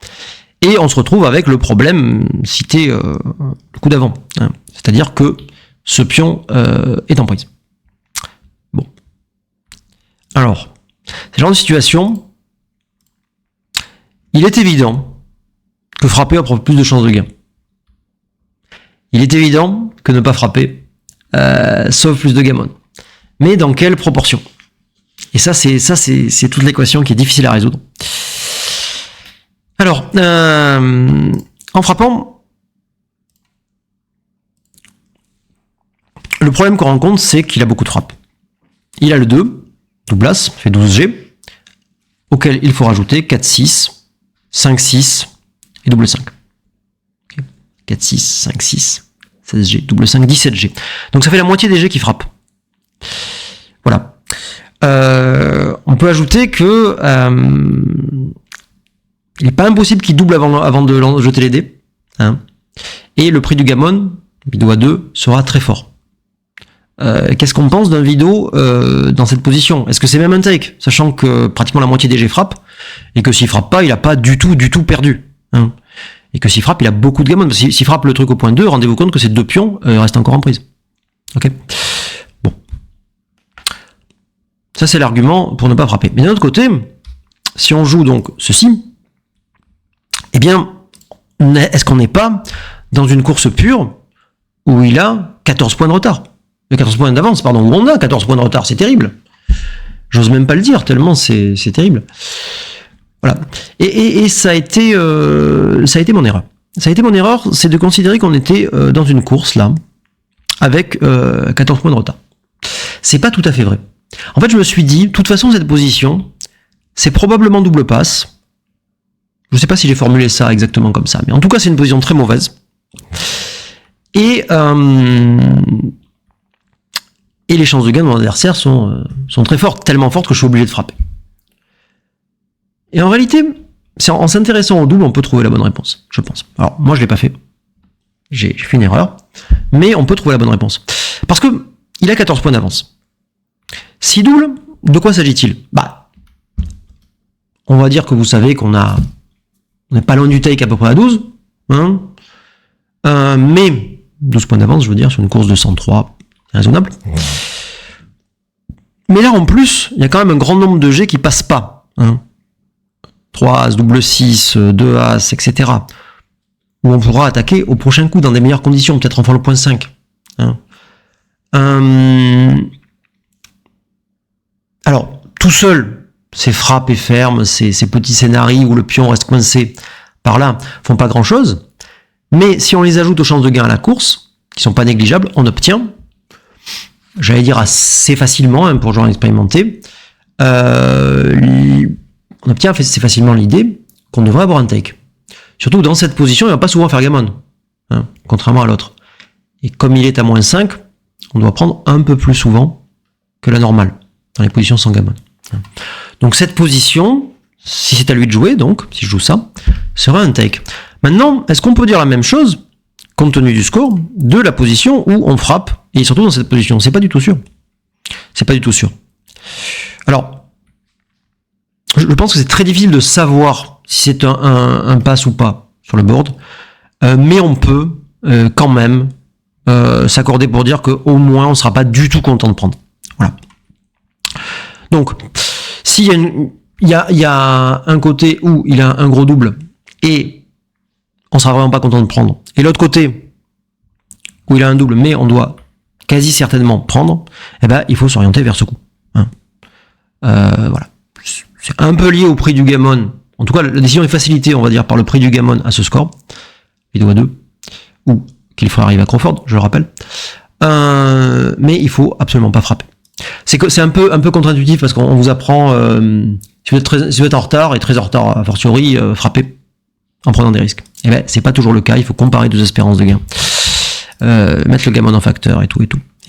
Et on se retrouve avec le problème cité le coup d'avant. Hein. C'est-à-dire que ce pion est en prise. Bon. Alors, ce genre de situation, il est évident que frapper offre plus de chances de gain. Il est évident que ne pas frapper sauve plus de gammon. Mais dans quelle proportion? Et ça, c'est toute l'équation qui est difficile à résoudre. Alors, en frappant, le problème qu'on rencontre, c'est qu'il a beaucoup de frappes. Il a le 2, double as, fait 12G, auquel il faut rajouter 4, 6, 5, 6 et double 5. Okay. 4, 6, 5, 6, 16G, double 5, 17G. Donc ça fait la moitié des G qui frappent. Voilà. On peut ajouter que il n'est pas impossible qu'il double avant de jeter les dés. Hein. Et le prix du gammon, vidéo A2, sera très fort. Qu'est-ce qu'on pense d'un vidéo dans cette position? Est-ce que c'est même un take? Sachant que pratiquement la moitié des G frappe, et que s'il frappe pas, il n'a pas du tout perdu. Hein. Et que s'il frappe, il a beaucoup de gammon. S'il frappe le truc au point 2, rendez-vous compte que ces deux pions restent encore en prise. Ok. Bon. Ça, c'est l'argument pour ne pas frapper. Mais d'un autre côté, si on joue donc ceci, eh bien, est-ce qu'on n'est pas dans une course pure où il a 14 points de retard? 14 points d'avance, pardon, où on a 14 points de retard, c'est terrible. J'ose même pas le dire, tellement c'est terrible. Voilà. Et ça a été mon erreur. Ça a été mon erreur, c'est de considérer qu'on était dans une course, là, avec 14 points de retard. C'est pas tout à fait vrai. En fait, je me suis dit, de toute façon, cette position, c'est probablement double passe. Je sais pas si j'ai formulé ça exactement comme ça, mais en tout cas, c'est une position très mauvaise. Et les chances de gain de mon adversaire sont très fortes, tellement fortes que je suis obligé de frapper. Et en réalité, en s'intéressant au double, on peut trouver la bonne réponse, je pense. Alors, moi, je l'ai pas fait. J'ai fait une erreur. Mais on peut trouver la bonne réponse. Parce que il a 14 points d'avance. Si double, de quoi s'agit-il? Bah, on va dire que vous savez qu'on n'est pas loin du take à peu près à 12. Hein, mais 12 points d'avance, je veux dire, sur une course de 103, c'est raisonnable. Mais là, en plus, il y a quand même un grand nombre de G qui passent pas. Hein. 3 As, double 6, 2 As, etc. Où on pourra attaquer au prochain coup dans des meilleures conditions, peut-être en faire le point 5. Hein. Alors, tout seul, ces frappes et fermes, ces petits scénarios où le pion reste coincé par là, font pas grand-chose. Mais si on les ajoute aux chances de gain à la course, qui sont pas négligeables, on obtient, j'allais dire assez facilement, hein, pour joueurs expérimentés, on obtient assez facilement l'idée qu'on devrait avoir un take. Surtout dans cette position, il ne va pas souvent faire gammon, hein, contrairement à l'autre. Et comme il est à moins 5, on doit prendre un peu plus souvent que la normale, dans les positions sans gammon. Donc cette position, si c'est à lui de jouer, donc, si je joue ça, sera un take. Maintenant, est-ce qu'on peut dire la même chose, compte tenu du score, de la position où on frappe, et surtout dans cette position? C'est pas du tout sûr. C'est pas du tout sûr. Alors, je pense que c'est très difficile de savoir si c'est un pass ou pas sur le board, mais on peut quand même s'accorder pour dire qu'au moins on ne sera pas du tout content de prendre. Voilà. Donc, s'il y a un côté où il a un gros double et on sera vraiment pas content de prendre, et l'autre côté où il a un double mais on doit quasi certainement prendre, eh ben il faut s'orienter vers ce coup. Hein. Voilà. C'est un peu lié au prix du gammon. En tout cas, la décision est facilitée, on va dire, par le prix du gammon à ce score. Vidéo 2. Ou qu'il faut arriver à Crawford, je le rappelle. Mais il faut absolument pas frapper. C'est un peu contre-intuitif parce qu'on vous apprend, si vous êtes en retard, et très en retard a fortiori, frapper en prenant des risques. Et ben, c'est pas toujours le cas, il faut comparer deux espérances de gain. Mettre le gammon en facteur et tout.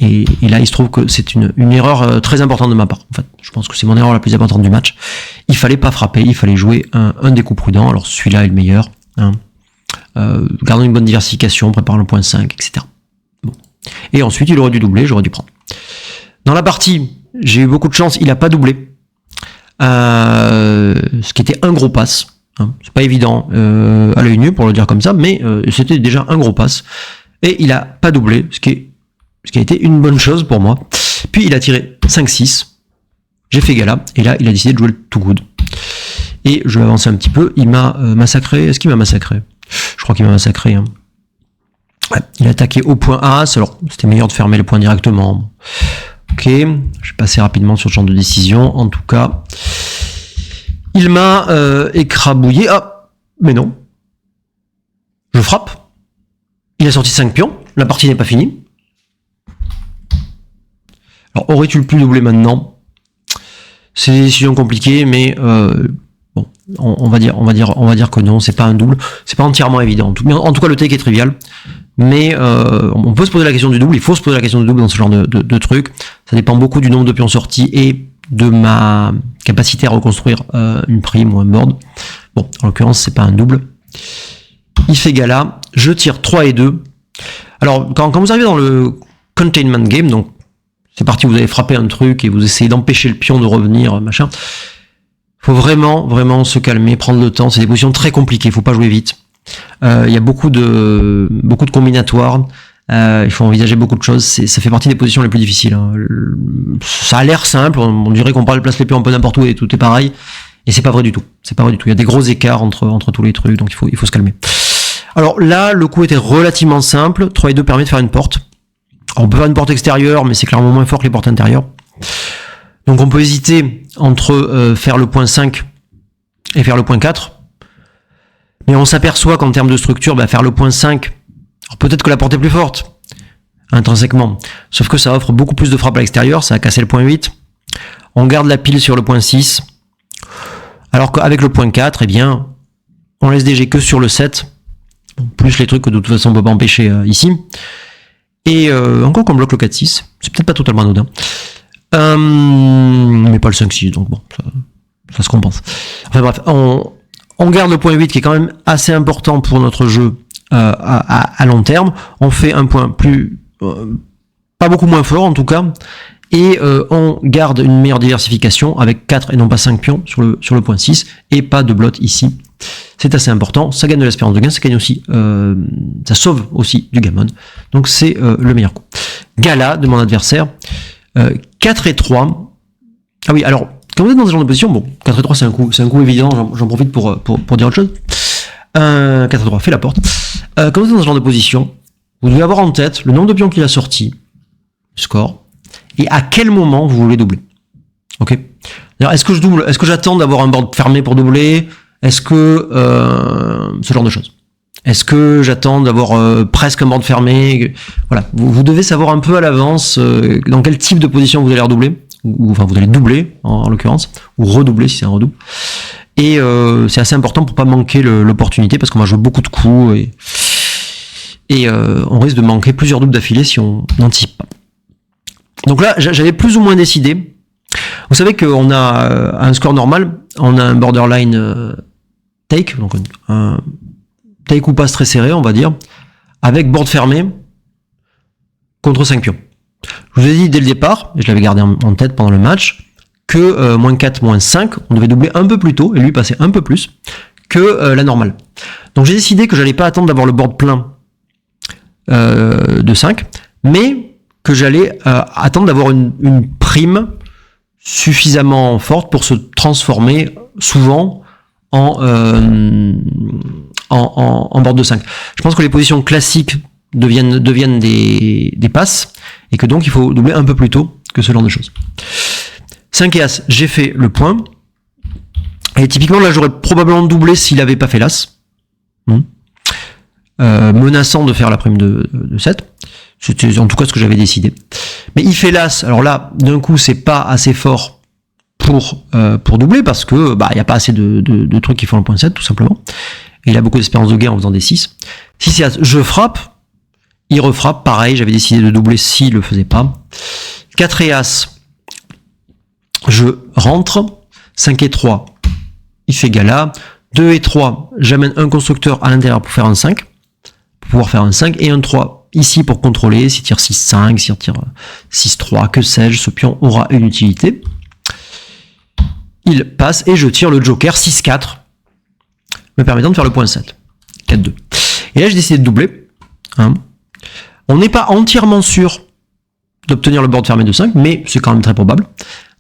Et là, il se trouve que c'est une erreur très importante de ma part. En fait, je pense que c'est mon erreur la plus importante du match. Il fallait pas frapper, il fallait jouer un des coups prudents. Alors celui-là est le meilleur. Hein. Gardons une bonne diversification, préparant le point 5, etc. Bon. Et ensuite, il aurait dû doubler, j'aurais dû prendre. Dans la partie, j'ai eu beaucoup de chance, il a pas doublé. Ce qui était un gros pass. Hein. C'est pas évident à l'œil nu pour le dire comme ça, mais c'était déjà un gros pass. Et il a pas doublé, ce qui a été une bonne chose pour moi. Puis il a tiré 5-6. J'ai fait gala. Et là, il a décidé de jouer le too good. Et je vais avancer un petit peu. Il m'a massacré. Est-ce qu'il m'a massacré? Je crois qu'il m'a massacré. Hein. Ouais, il a attaqué au point As. Alors, c'était meilleur de fermer les points directement. Ok. Je vais passer rapidement sur le champ de décision. En tout cas, il m'a écrabouillé. Ah, mais non. Je frappe. Il a sorti 5 pions. La partie n'est pas finie. Alors, aurais-tu le plus doublé maintenant? C'est une décision compliquée, mais bon, on va dire que non, c'est pas un double, c'est pas entièrement évident. En tout cas, le take est trivial, mais on peut se poser la question du double. Il faut se poser la question du double dans ce genre de truc. Ça dépend beaucoup du nombre de pions sortis et de ma capacité à reconstruire une prime ou un board. Bon, en l'occurrence, c'est pas un double. Il fait gala. Je tire 3 et 2. Alors, quand vous arrivez dans le containment game, donc c'est parti, vous avez frappé un truc et vous essayez d'empêcher le pion de revenir, machin. Faut vraiment se calmer, prendre le temps. C'est des positions très compliquées, faut pas jouer vite. Il y a beaucoup de combinatoires. Il faut envisager beaucoup de choses. Ça fait partie des positions les plus difficiles. Hein. Ça a l'air simple, on dirait qu'on place les pions un peu n'importe où et tout est pareil. Et c'est pas vrai du tout. Il y a des gros écarts entre tous les trucs, donc il faut se calmer. Alors là, le coup était relativement simple. 3 et 2 permet de faire une porte. Alors, on peut faire une porte extérieure, mais c'est clairement moins fort que les portes intérieures. Donc on peut hésiter entre faire le point 5 et faire le point 4. Mais on s'aperçoit qu'en termes de structure, faire le point 5, alors peut-être que la porte est plus forte, intrinsèquement. Sauf que ça offre beaucoup plus de frappe à l'extérieur, ça a cassé le point 8. On garde la pile sur le point 6. Alors qu'avec le point 4, eh bien, on laisse DG que sur le 7. Plus les trucs que de toute façon on peut pas empêcher ici. Et encore qu'on bloque le 4-6, c'est peut-être pas totalement anodin. Mais pas le 5-6, donc bon, ça se compense. Enfin bref, on garde le point 8 qui est quand même assez important pour notre jeu à long terme. On fait un point pas beaucoup moins fort en tout cas, et on garde une meilleure diversification avec 4 et non pas 5 pions sur le point 6, et pas de blot ici. C'est assez important, ça gagne de l'espérance de gain, ça gagne aussi, ça sauve aussi du gammon, donc c'est le meilleur coup. Gala de mon adversaire, 4 et 3. Ah oui, alors, quand vous êtes dans ce genre de position, bon, 4 et 3 c'est un coup évident, j'en profite pour dire autre chose. 4 et 3, fait la porte. Quand vous êtes dans ce genre de position, vous devez avoir en tête le nombre de pions qu'il a sorti, le score, et à quel moment vous voulez doubler. Ok. Alors, est-ce que je double, est-ce que j'attends d'avoir un board fermé pour doubler? Est-ce que ce genre de choses? Est-ce que j'attends d'avoir presque un board fermé? Voilà, vous devez savoir un peu à l'avance dans quel type de position vous allez redoubler, ou enfin vous allez doubler en l'occurrence, ou redoubler si c'est un redouble. Et c'est assez important pour pas manquer l'opportunité parce qu'on va jouer beaucoup de coups et on risque de manquer plusieurs doubles d'affilée si on n'anticipe pas. Donc là, j'avais plus ou moins décidé. Vous savez qu'on a un score normal, on a un borderline take, donc un take ou passe très serré, on va dire, avec board fermé contre 5 pions. Je vous ai dit dès le départ, et je l'avais gardé en tête pendant le match, que moins 4, moins 5, on devait doubler un peu plus tôt, et lui passer un peu plus que la normale. Donc j'ai décidé que j'allais pas attendre d'avoir le board plein de 5, mais que j'allais attendre d'avoir une prime suffisamment forte pour se transformer souvent en board de 5. Je pense que les positions classiques deviennent des passes, et que donc il faut doubler un peu plus tôt que ce genre de choses. 5 et As, j'ai fait le point. Et typiquement, là, j'aurais probablement doublé s'il avait pas fait l'As. Menaçant de faire la prime de 7. C'était en tout cas ce que j'avais décidé. Mais il fait l'As. Alors là, d'un coup, c'est pas assez fort pour doubler parce que il y a pas assez de trucs qui font le point 7, tout simplement. Et il a beaucoup d'espérance de gain en faisant des 6. 6 et As, je frappe. Il refrappe. Pareil, j'avais décidé de doubler s'il le faisait pas. 4 et As, je rentre. 5 et 3, il fait gala. 2 et 3, j'amène un constructeur à l'intérieur pour faire un 5. Pour pouvoir faire un 5. Et un 3 ici pour contrôler. S'il tire 6-5, s'il tire 6-3, que sais-je, ce pion aura une utilité. Il passe et je tire le joker 6-4, me permettant de faire le point 7. 4-2. Et là, j'ai décidé de doubler. On n'est pas entièrement sûr d'obtenir le board fermé de 5, mais c'est quand même très probable.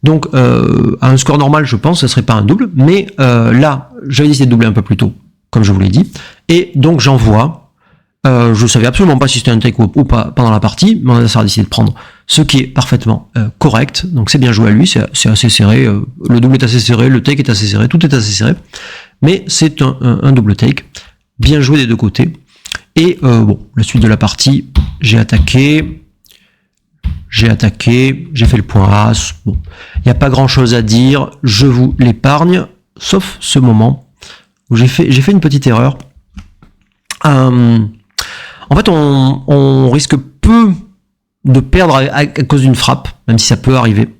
Donc, à un score normal, je pense que ce serait pas un double, mais là, j'avais décidé de doubler un peu plus tôt, comme je vous l'ai dit, et donc j'envoie. Je savais absolument pas si c'était un take ou pas pendant la partie, mon adversaire a décidé de prendre ce qui est parfaitement correct, donc c'est bien joué à lui, c'est assez serré, le double est assez serré, le take est assez serré, tout est assez serré, mais c'est un double take, bien joué des deux côtés, et la suite de la partie, j'ai attaqué, j'ai fait le point As, bon, il n'y a pas grand chose à dire, je vous l'épargne, sauf ce moment où j'ai fait une petite erreur. En fait, on risque peu de perdre à cause d'une frappe, même si ça peut arriver.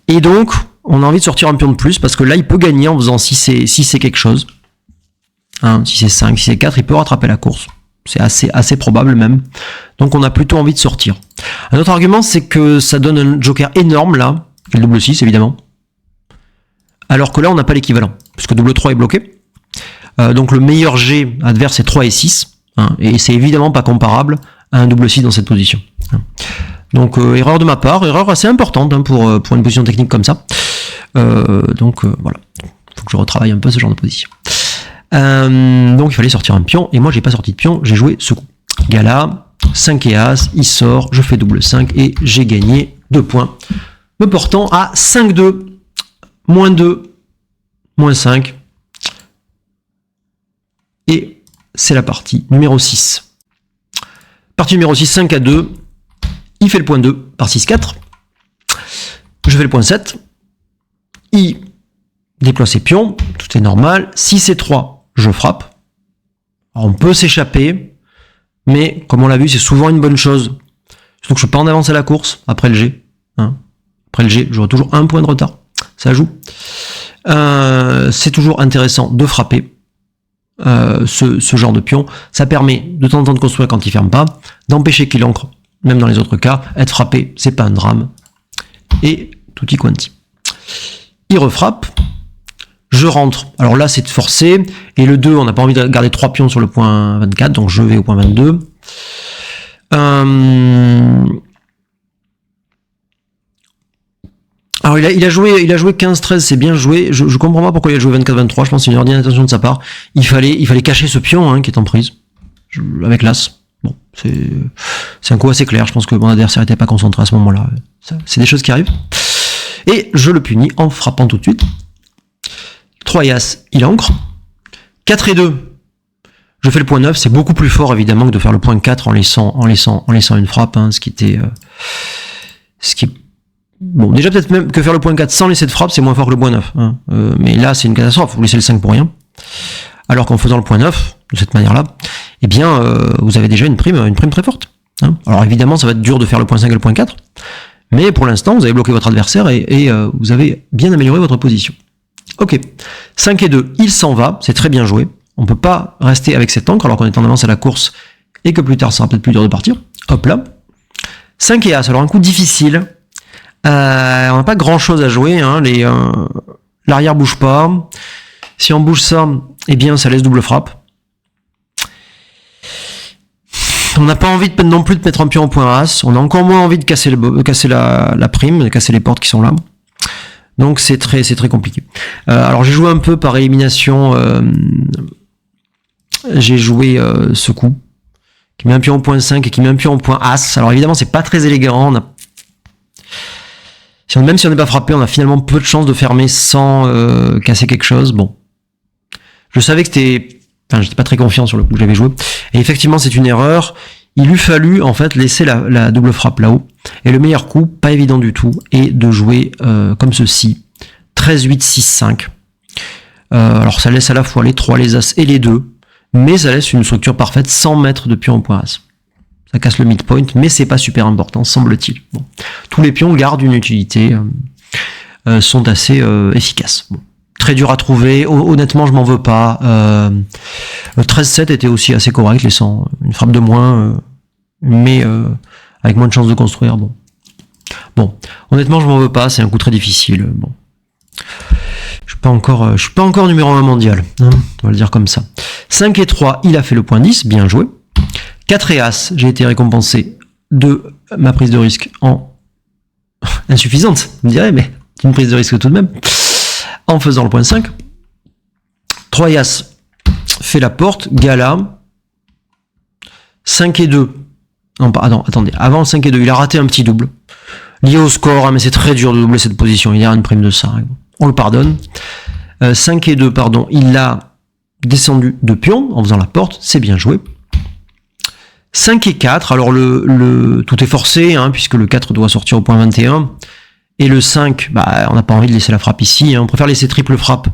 Et donc, on a envie de sortir un pion de plus, parce que là, il peut gagner en faisant si c'est quelque chose. Si c'est 5, si c'est 4, il peut rattraper la course. C'est assez probable même. Donc, on a plutôt envie de sortir. Un autre argument, c'est que ça donne un joker énorme, là, qui est le double 6, évidemment. Alors que là, on n'a pas l'équivalent, puisque double 3 est bloqué. Donc, le meilleur G adverse, c'est 3 et 6. Et c'est évidemment pas comparable à un double 6 dans cette position. Donc erreur de ma part, erreur assez importante pour une position technique comme ça. Donc voilà, faut que je retravaille un peu ce genre de position. Donc il fallait sortir un pion, et moi j'ai pas sorti de pion, j'ai joué ce coup. Gala, 5 et As, il sort, je fais double 5 et j'ai gagné 2 points, me portant à 5-2, moins 2, moins 5. Et c'est la partie numéro 6. Partie numéro 6, 5 à 2. Il fait le point 2 par 6-4. Je fais le point 7. Il déploie ses pions. Tout est normal. 6 et 3, je frappe. Alors on peut s'échapper. Mais comme on l'a vu, c'est souvent une bonne chose. Surtout que je peux pas en avancer la course après le G. Après le G, j'aurai toujours un point de retard. Ça joue. C'est toujours intéressant de frapper. Ce genre de pion, ça permet de temps en temps de construire quand il ferme pas, d'empêcher qu'il ancre, même dans les autres cas, être frappé, c'est pas un drame, et tutti quanti. Il refrappe, je rentre, alors là c'est forcé, et le 2, on n'a pas envie de garder 3 pions sur le point 24, donc je vais au point 22. Alors il a joué 15-13, c'est bien joué. Je comprends pas pourquoi il a joué 24-23. Je pense que c'est une ordination de sa part. Il fallait cacher ce pion qui est en prise avec l'As. Bon, c'est un coup assez clair. Je pense que mon adversaire n'était pas concentré à ce moment-là. C'est des choses qui arrivent. Et je le punis en frappant tout de suite. 3 et As, il ancre. 4 et 2, je fais le point 9. C'est beaucoup plus fort évidemment que de faire le point 4 en laissant une frappe. Ce qui bon, déjà peut-être même que faire le point 4 sans laisser de frappe, c'est moins fort que le point 9. Mais là, c'est une catastrophe, vous laissez le 5 pour rien. Alors qu'en faisant le point 9, de cette manière-là, eh bien, vous avez déjà une prime très forte. Alors évidemment, ça va être dur de faire le point 5 et le point 4, mais pour l'instant, vous avez bloqué votre adversaire et vous avez bien amélioré votre position. Ok, 5 et 2, il s'en va, c'est très bien joué. On peut pas rester avec cette encre alors qu'on est en avance à la course et que plus tard, ça sera peut-être plus dur de partir. Hop là. 5 et As, alors un coup difficile. On n'a pas grand chose à jouer, l'arrière bouge pas. Si on bouge ça, eh bien ça laisse double frappe. On n'a pas envie non plus de mettre un pion au point As. On a encore moins envie de casser la prime, de casser les portes qui sont là. Donc c'est très compliqué. Alors j'ai joué un peu par élimination. J'ai joué ce coup qui met un pion au point 5 et qui met un pion au point As. Alors évidemment c'est pas très élégant. Même si on n'est pas frappé, on a finalement peu de chances de fermer sans casser quelque chose. Bon. Je savais que c'était... Enfin, j'étais pas très confiant sur le coup que j'avais joué. Et effectivement, c'est une erreur. Il eût fallu, en fait, laisser la double frappe là-haut. Et le meilleur coup, pas évident du tout, est de jouer comme ceci. 13-8, 6-5. Alors, ça laisse à la fois les 3, les As et les 2. Mais ça laisse une structure parfaite sans mettre de pion au point As. Ça casse le midpoint, mais c'est pas super important, semble-t-il. Bon. Tous les pions gardent une utilité, sont assez efficaces. Bon. Très dur à trouver, honnêtement je m'en veux pas. 13-7 était aussi assez correct, laissant une frappe de moins, mais avec moins de chances de construire. Bon, honnêtement je m'en veux pas, c'est un coup très difficile. Bon. Je suis pas encore numéro 1 mondial, hein, on va le dire comme ça. 5 et 3, il a fait le point 10, bien joué. 4 et As, j'ai été récompensé de ma prise de risque en insuffisante, vous me direz, mais une prise de risque tout de même. En faisant le point 5. 3 et As fait la porte, Gala. 5 et 2. Non, attendez, avant 5 et 2, il a raté un petit double. Lié au score, hein, mais c'est très dur de doubler cette position. Il y a une prime de 5. On le pardonne. 5 et 2, pardon, il a descendu de pion en faisant la porte, c'est bien joué. 5 et 4, alors tout est forcé, hein, puisque le 4 doit sortir au point 21. Et le 5, on n'a pas envie de laisser la frappe ici, hein. On préfère laisser triple frappe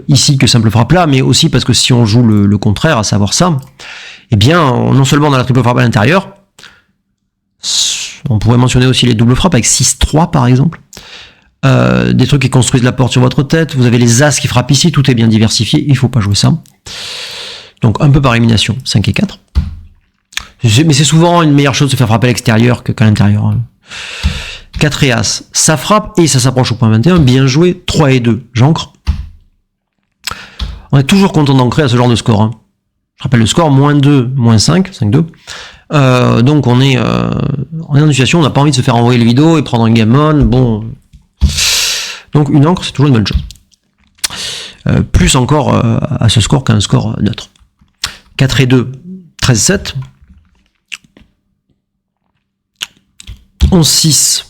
ici que simple frappe là, mais aussi parce que si on joue le contraire, à savoir ça, eh bien, non seulement on a la triple frappe à l'intérieur, on pourrait mentionner aussi les doubles frappes avec 6-3 par exemple, des trucs qui construisent la porte sur votre tête, vous avez les As qui frappent ici, tout est bien diversifié, il faut pas jouer ça. Donc un peu par élimination, 5 et 4. Mais c'est souvent une meilleure chose de se faire frapper à l'extérieur qu'à l'intérieur, hein. 4 et As, ça frappe et ça s'approche au point 21, bien joué. 3 et 2, j'ancre. On est toujours content d'ancrer à ce genre de score, hein. Je rappelle le score, -2, -5, 5-2. Donc on est en une situation où on n'a pas envie de se faire envoyer le vidéo et prendre un gammon. Bon. Donc une encre, c'est toujours une bonne chose. Plus encore à ce score qu'un score neutre. 4 et 2, 13-7. 11-6.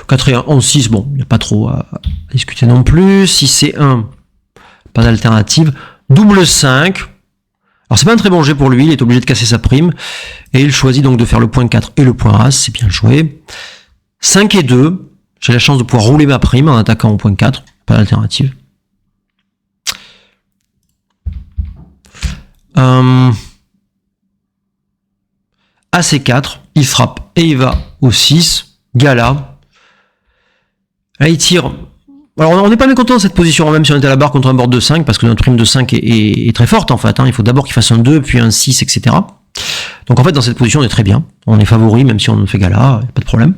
4 et 1, 11-6, bon, il n'y a pas trop à discuter non plus. 6 et 1, pas d'alternative. Double 5. Alors c'est pas un très bon jet pour lui, il est obligé de casser sa prime. Et il choisit donc de faire le point 4 et le point As, c'est bien joué. 5 et 2, j'ai la chance de pouvoir rouler ma prime en attaquant au point 4, pas d'alternative. As et 4, il frappe et il va au 6, Gala. Là, il tire. Alors, on n'est pas mécontent de cette position, même si on est à la barre contre un board de 5, parce que notre prime de 5 est très forte, en fait, hein. Il faut d'abord qu'il fasse un 2, puis un 6, etc. Donc, en fait, dans cette position, on est très bien. On est favori, même si on fait Gala, pas de problème.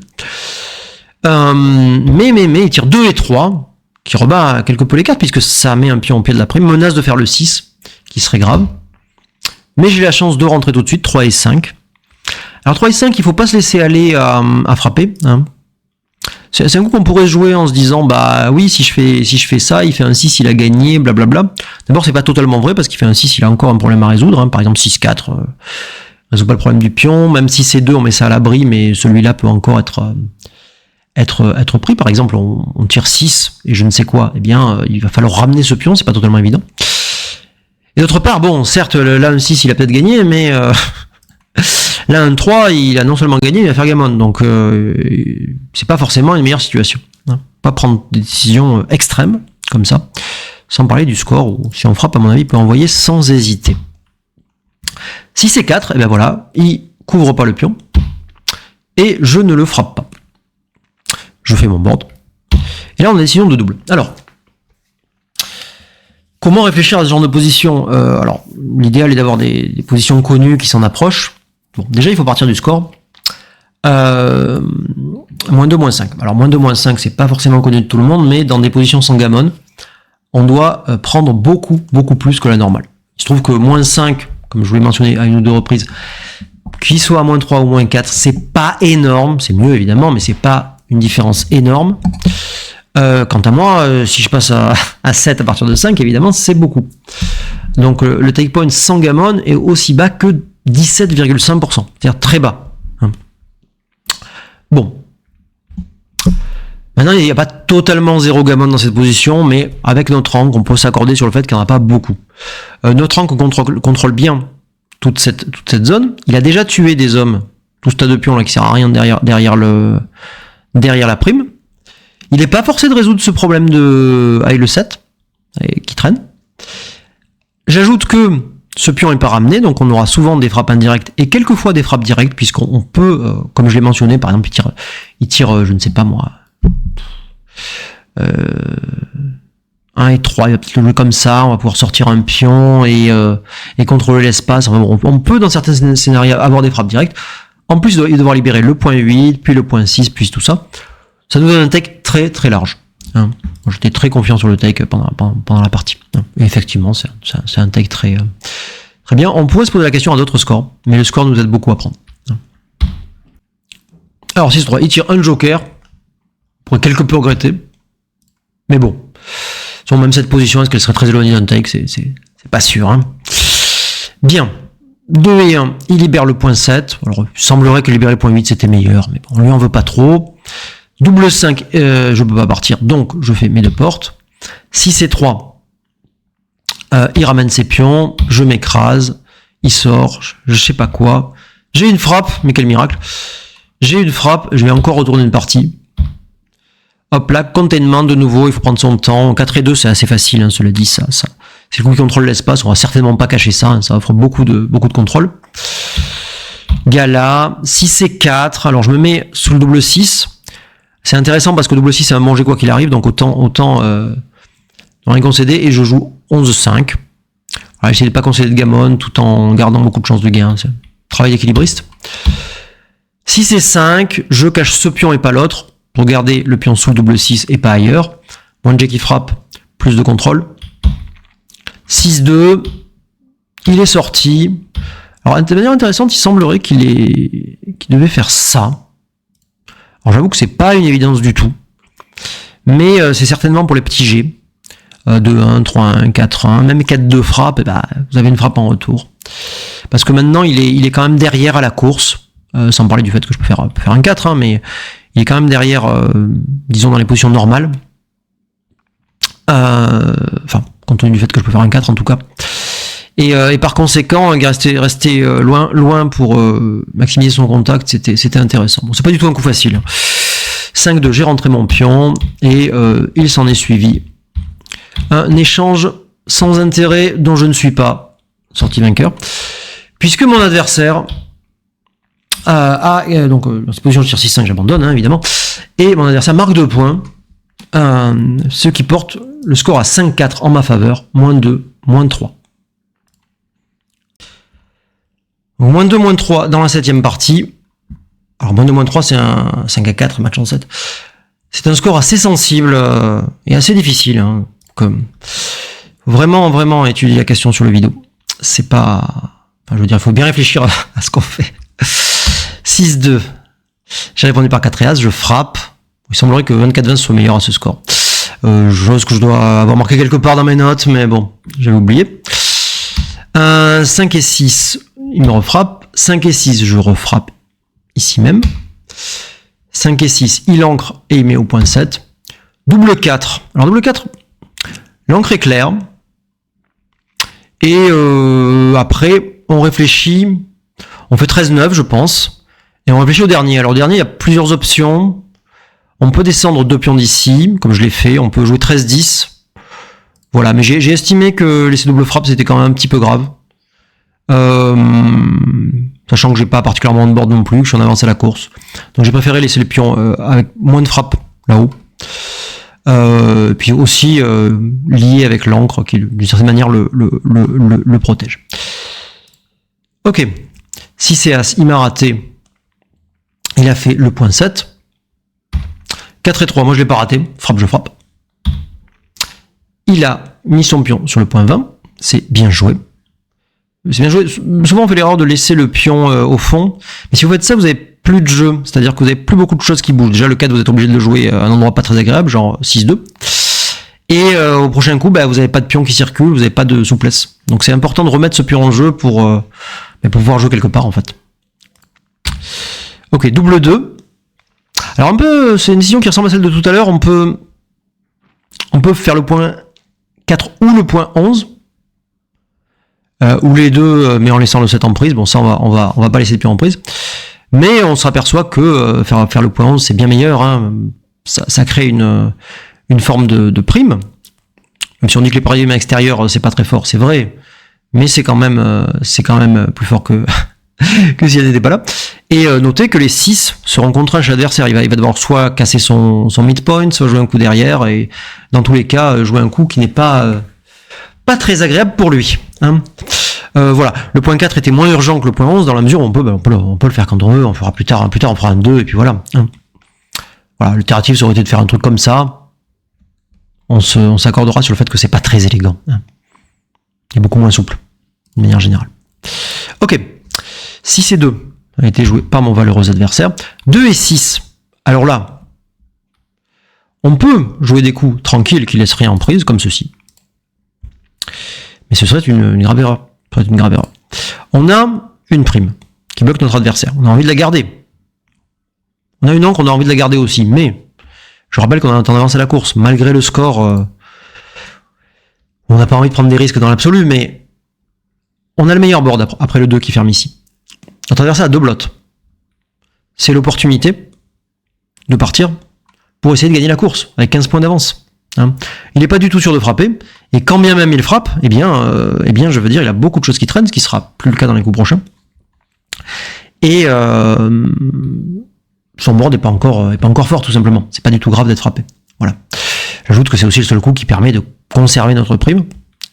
Mais, il tire 2 et 3, qui rebat quelque peu les cartes, puisque ça met un pion au pied de la prime, menace de faire le 6, qui serait grave. Mais j'ai la chance de rentrer tout de suite, 3 et 5. Alors 3 et 5, il faut pas se laisser aller à frapper, hein. C'est un coup qu'on pourrait jouer en se disant, oui, si je fais ça, il fait un 6, il a gagné, blablabla. D'abord, c'est pas totalement vrai, parce qu'il fait un 6, il a encore un problème à résoudre, hein. Par exemple, 6-4, résout pas le problème du pion, même si c'est 2, on met ça à l'abri, mais celui-là peut encore être pris. Par exemple, on tire 6 et je ne sais quoi, eh bien, il va falloir ramener ce pion, c'est pas totalement évident. Et d'autre part, bon, certes, là, un 6, il a peut-être gagné, mais là, un 3, il a non seulement gagné, il va faire gammon. Donc, c'est pas forcément une meilleure situation, hein. Pas prendre des décisions extrêmes, comme ça, sans parler du score, où si on frappe, à mon avis, il peut envoyer sans hésiter. 6 et 4, et bien voilà, il couvre pas le pion, et je ne le frappe pas. Je fais mon board. Et là, on a décision de double. Alors, comment réfléchir à ce genre de position? Alors, l'idéal est d'avoir des positions connues qui s'en approchent. Bon, déjà, il faut partir du score. -2, -5. Alors, -2, -5, c'est pas forcément connu de tout le monde, mais dans des positions sans gammon, on doit prendre beaucoup plus que la normale. Il se trouve que -5, comme je vous l'ai mentionné à une ou deux reprises, qu'il soit à -3 ou -4, c'est pas énorme. C'est mieux, évidemment, mais c'est pas une différence énorme. Quant à moi, si je passe à 7 à partir de 5, évidemment, c'est beaucoup. Donc, le take point sans gammon est aussi bas que 17,5%, c'est-à-dire très bas, hein. Bon, Maintenant, il n'y a pas totalement zéro gammon dans cette position, mais avec notre rank, on peut s'accorder sur le fait qu'il n'y en a pas beaucoup. Notre rank contrôle bien toute cette zone. Il a déjà tué des hommes, tout ce tas de pions là qui sert à rien derrière la prime. Il n'est pas forcé de résoudre ce problème avec le 7, qui traîne. J'ajoute que ce pion n'est pas ramené, donc on aura souvent des frappes indirectes et quelquefois des frappes directes, puisqu'on peut, comme je l'ai mentionné, par exemple, il tire je ne sais pas moi, 1 et 3, il va peut-être le jouer comme ça, on va pouvoir sortir un pion et contrôler l'espace. Enfin, on peut dans certains scénarios avoir des frappes directes, en plus de devoir libérer le point 8, puis le point 6, puis tout ça. Ça nous donne un take très très large. Hein. J'étais très confiant sur le take pendant la partie. Et effectivement, c'est un take très bien. On pourrait se poser la question à d'autres scores, mais le score nous aide beaucoup à prendre. Alors 6-3, il tire un joker, on pourrait quelque peu regretter, mais bon. Sur même cette position, est-ce qu'elle serait très éloignée d'un take? C'est pas sûr. Hein. Bien. 2 et 1, il libère le point 7. Alors, il semblerait que libérer le point 8 c'était meilleur, mais bon, lui en veut pas trop. Double 5, je peux pas partir, donc je fais mes 2 portes. 6 et 3, il ramène ses pions, je m'écrase, il sort, je sais pas quoi. J'ai une frappe, mais quel miracle. J'ai une frappe, je vais encore retourner une partie. Hop là, containment de nouveau, il faut prendre son temps. 4 et 2, c'est assez facile, hein, cela dit, ça. C'est le coup qui contrôle l'espace, on va certainement pas cacher ça, hein, ça offre beaucoup de contrôle. Gala, 6 et 4, alors je me mets sous le double 6. C'est intéressant parce que double 6 ça va manger quoi qu'il arrive, donc autant rien concéder, et je joue 11-5. Alors essayer de pas concéder de gammon tout en gardant beaucoup de chances de gain, c'est un travail d'équilibriste. 6 et 5, je cache ce pion et pas l'autre, pour garder le pion sous le double 6 et pas ailleurs. Moins de jet qui frappe, plus de contrôle. 6-2, il est sorti. Alors de manière intéressante, il semblerait qu'il devait faire ça. Alors j'avoue que c'est pas une évidence du tout, mais c'est certainement pour les petits G. 2-1, 3-1, 4-1, même 4-2 frappe, vous avez une frappe en retour. Parce que maintenant il est quand même derrière à la course, sans parler du fait que je peux faire un 4, hein, mais il est quand même derrière, disons dans les positions normales. Enfin, compte tenu du fait que je peux faire un 4 en tout cas. Et par conséquent, rester loin pour maximiser son contact, c'était intéressant. Bon, c'est pas du tout un coup facile. 5-2, j'ai rentré mon pion, et il s'en est suivi un échange sans intérêt dont je ne suis pas sorti vainqueur, puisque mon adversaire donc dans cette position je tire 6-5, j'abandonne, hein, évidemment, et mon adversaire marque 2 points, ce qui porte le score à 5-4 en ma faveur, -2, -3. -2, -3 dans la 7ème partie. Alors -2, -3 c'est un 5-4, match en 7. C'est un score assez sensible et assez difficile. Hein, comme vraiment étudier la question sur le vidéo. C'est pas... Enfin, je veux dire, il faut bien réfléchir à ce qu'on fait. 6-2. J'ai répondu par 4 et As, je frappe. Il semblerait que 24-20 soit meilleur à ce score. Chose que je dois avoir marqué quelque part dans mes notes, mais bon, j'avais oublié. 5 et 6, il me refrappe. 5 et 6, je refrappe ici même. 5 et 6, il ancre et il met au point 7. Double 4. Alors double 4, l'encre est claire. Et après, on réfléchit. On fait 13-9, je pense. Et on réfléchit au dernier. Alors au dernier, il y a plusieurs options. On peut descendre 2 pions d'ici, comme je l'ai fait. On peut jouer 13-10. Voilà, mais j'ai estimé que laisser double frappe, c'était quand même un petit peu grave. Sachant que j'ai pas particulièrement de board non plus, que je suis en avance à la course. Donc j'ai préféré laisser les pions avec moins de frappe là-haut. Puis aussi lié avec l'encre qui d'une certaine manière le protège. Ok. Si c'est As, il m'a raté. Il a fait le point 7. 4 et 3, moi je l'ai pas raté. Frappe, je frappe. Il a mis son pion sur le point 20. C'est bien joué. C'est bien joué. Souvent on fait l'erreur de laisser le pion au fond. Mais si vous faites ça, vous avez plus de jeu. C'est-à-dire que vous avez plus beaucoup de choses qui bougent. Déjà le 4, vous êtes obligé de le jouer à un endroit pas très agréable, genre 6-2. Et au prochain coup, vous n'avez pas de pion qui circule, vous n'avez pas de souplesse. Donc c'est important de remettre ce pion en jeu pour pouvoir jouer quelque part en fait. Ok, double 2. Alors un peu, c'est une décision qui ressemble à celle de tout à l'heure. On peut faire le point 4 ou le point 11. Ou les deux, mais en laissant le 7 en prise. Bon, ça, on va pas laisser le pion en prise. Mais on s'aperçoit que faire le point 11, c'est bien meilleur. Hein. Ça crée une forme de prime. Même si on dit que les paris de main extérieure, c'est pas très fort, c'est vrai. Mais c'est quand même plus fort que que si elle n'était pas là. Et notez que les 6 seront contraints chez l'adversaire. Il va devoir soit casser son midpoint, soit jouer un coup derrière, et dans tous les cas, jouer un coup qui n'est pas très agréable pour lui. Hein. Voilà, le point 4 était moins urgent que le point 11, dans la mesure où on peut le faire quand on veut, on fera plus tard on fera un 2, et puis voilà. Hein. Voilà, l'alternative, ça aurait été de faire un truc comme ça. On s'accordera sur le fait que c'est pas très élégant. Hein. Et beaucoup moins souple, de manière générale. Ok. 6 et 2 a été joué par mon valeureux adversaire. 2 et 6. Alors là, on peut jouer des coups tranquilles qui laissent rien en prise, comme ceci. Mais ce serait une grave erreur. On a une prime qui bloque notre adversaire. On a envie de la garder. On a une encre, on a envie de la garder aussi. Mais je rappelle qu'on a un temps d'avance à la course. Malgré le score, on n'a pas envie de prendre des risques dans l'absolu, mais on a le meilleur board après le 2 qui ferme ici. Notre adversaire a 2 blottes. C'est l'opportunité de partir pour essayer de gagner la course avec 15 points d'avance. Hein. Il n'est pas du tout sûr de frapper, et quand bien même il frappe, eh bien, je veux dire, il a beaucoup de choses qui traînent, ce qui sera plus le cas dans les coups prochains. Et son board n'est pas encore fort, tout simplement. C'est pas du tout grave d'être frappé. Voilà. J'ajoute que c'est aussi le seul coup qui permet de conserver notre prime,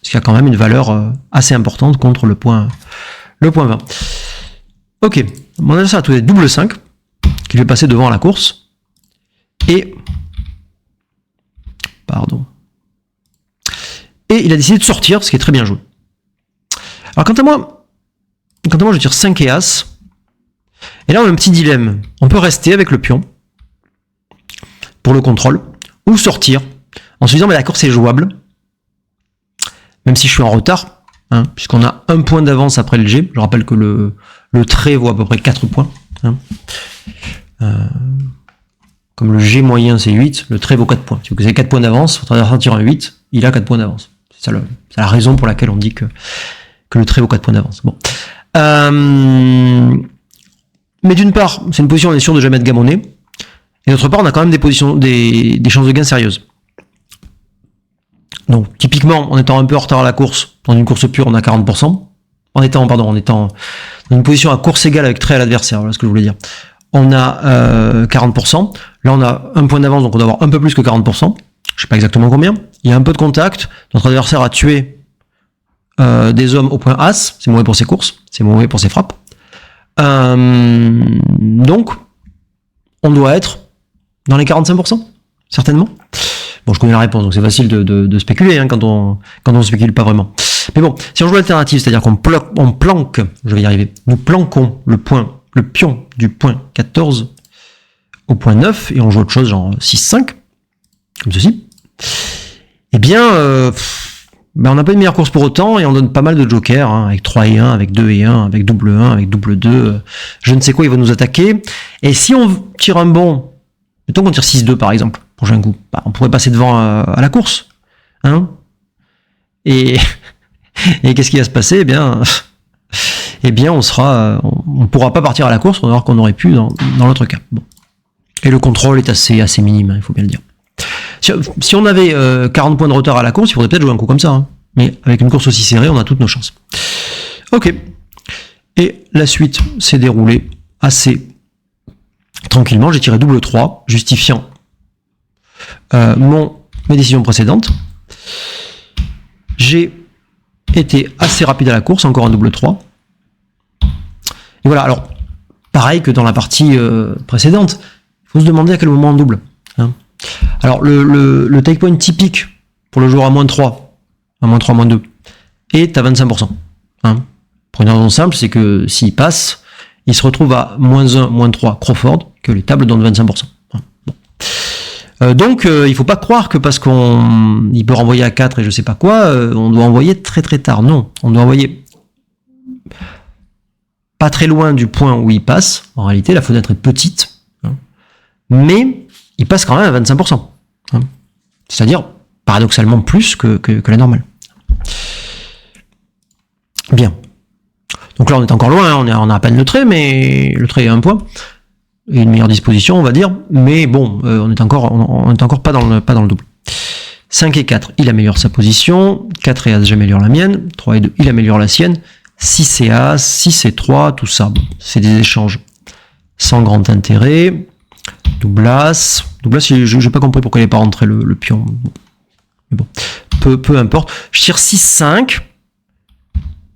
ce qui a quand même une valeur assez importante contre le point 20. Ok, mon adversaire a trouvé double 5, qui fait passer devant à la course, et il a décidé de sortir, ce qui est très bien joué. Alors quant à moi, je tire 5 et As, et là on a un petit dilemme. On peut rester avec le pion, pour le contrôle, ou sortir, en se disant, mais la course est jouable, même si je suis en retard, hein, puisqu'on a un point d'avance après le G. Je rappelle que le trait vaut à peu près 4 points. Hein. Comme le G moyen c'est 8, le trait vaut 4 points. Si vous avez 4 points d'avance, votre adversaire tire un 8, il a 4 points d'avance. C'est la raison pour laquelle on dit que le trait vaut 4 points d'avance. Bon. Mais d'une part, c'est une position où on est sûr de jamais être gamonné. Et d'autre part, on a quand même des chances de gain sérieuses. Donc, typiquement, en étant un peu en retard à la course, dans une course pure, on a 40%. En étant dans une position à course égale avec trait à l'adversaire, voilà ce que je voulais dire. On a 40%. Là, on a un point d'avance, donc on doit avoir un peu plus que 40%. Je sais pas exactement combien. Il y a un peu de contact. Notre adversaire a tué des hommes au point As. C'est mauvais pour ses courses. C'est mauvais pour ses frappes. Donc, on doit être dans les 45%, certainement. Bon, je connais la réponse, donc c'est facile de spéculer hein, quand on spécule pas vraiment. Mais bon, si on joue l'alternative, c'est-à-dire qu'on planque, je vais y arriver, nous planquons le pion du point 14 au point 9, et on joue autre chose, genre 6-5, comme ceci, eh bien, on n'a pas une meilleure course pour autant, et on donne pas mal de jokers, hein, avec 3 et 1, avec 2 et 1, avec double 1, avec double 2, je ne sais quoi, il va nous attaquer. Et si on tire un bon, mettons qu'on tire 6-2 par exemple, prochain coup, on pourrait passer devant à la course. Hein, et qu'est-ce qui va se passer? Eh bien, on pourra pas partir à la course, on va voir qu'on aurait pu dans l'autre cas. Bon. Et le contrôle est assez minime, hein, il faut bien le dire. Si on avait 40 points de retard à la course, il faudrait peut-être jouer un coup comme ça. Hein. Mais avec une course aussi serrée, on a toutes nos chances. Ok. Et la suite s'est déroulée assez tranquillement. J'ai tiré double 3, justifiant mes décisions précédentes. J'ai été assez rapide à la course, encore un double 3. Et voilà, alors, pareil que dans la partie précédente, il faut se demander à quel moment on double. Hein. Alors, le take point typique pour le joueur à moins 3, à moins 3, moins 2, est à 25%. Hein. Pour une raison simple, c'est que s'il passe, il se retrouve à moins 1, moins 3 Crawford, que les tables donnent 25%. Hein. Bon. Donc, il faut pas croire que parce il peut renvoyer à 4 et je sais pas quoi, on doit envoyer très très tard. Non, on doit envoyer pas très loin du point où il passe. En réalité, la fenêtre est petite. Hein. mais il passe quand même à 25%. Hein. C'est-à-dire, paradoxalement, plus que la normale. Bien. Donc là, on est encore loin, hein, on a à peine le trait, mais le trait est 1 point. Et une meilleure disposition, on va dire. Mais bon, on est encore pas dans le double. 5 et 4, il améliore sa position. 4 et As, j'améliore la mienne. 3 et 2, il améliore la sienne. 6 et As, 6 et 3, tout ça. Bon, c'est des échanges sans grand intérêt. Double As. Double As, je n'ai pas compris pourquoi il n'est pas rentré le pion. Mais bon, peu importe. Je tire 6-5.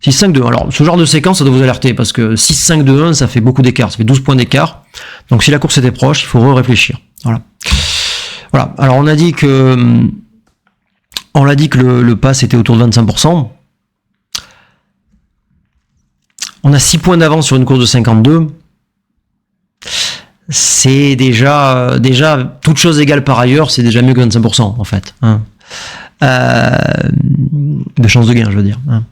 6-5-2. Alors, ce genre de séquence, ça doit vous alerter, parce que 6-5-2-1, ça fait beaucoup d'écart. Ça fait 12 points d'écart. Donc, si la course était proche, il faut réfléchir. Voilà. Voilà. Alors, on a dit que le pass était autour de 25%. On a 6 points d'avance sur une course de 52. C'est déjà, toute chose égale par ailleurs, c'est déjà mieux que 25%, en fait. Hein. De chance de gain, je veux dire. Hein.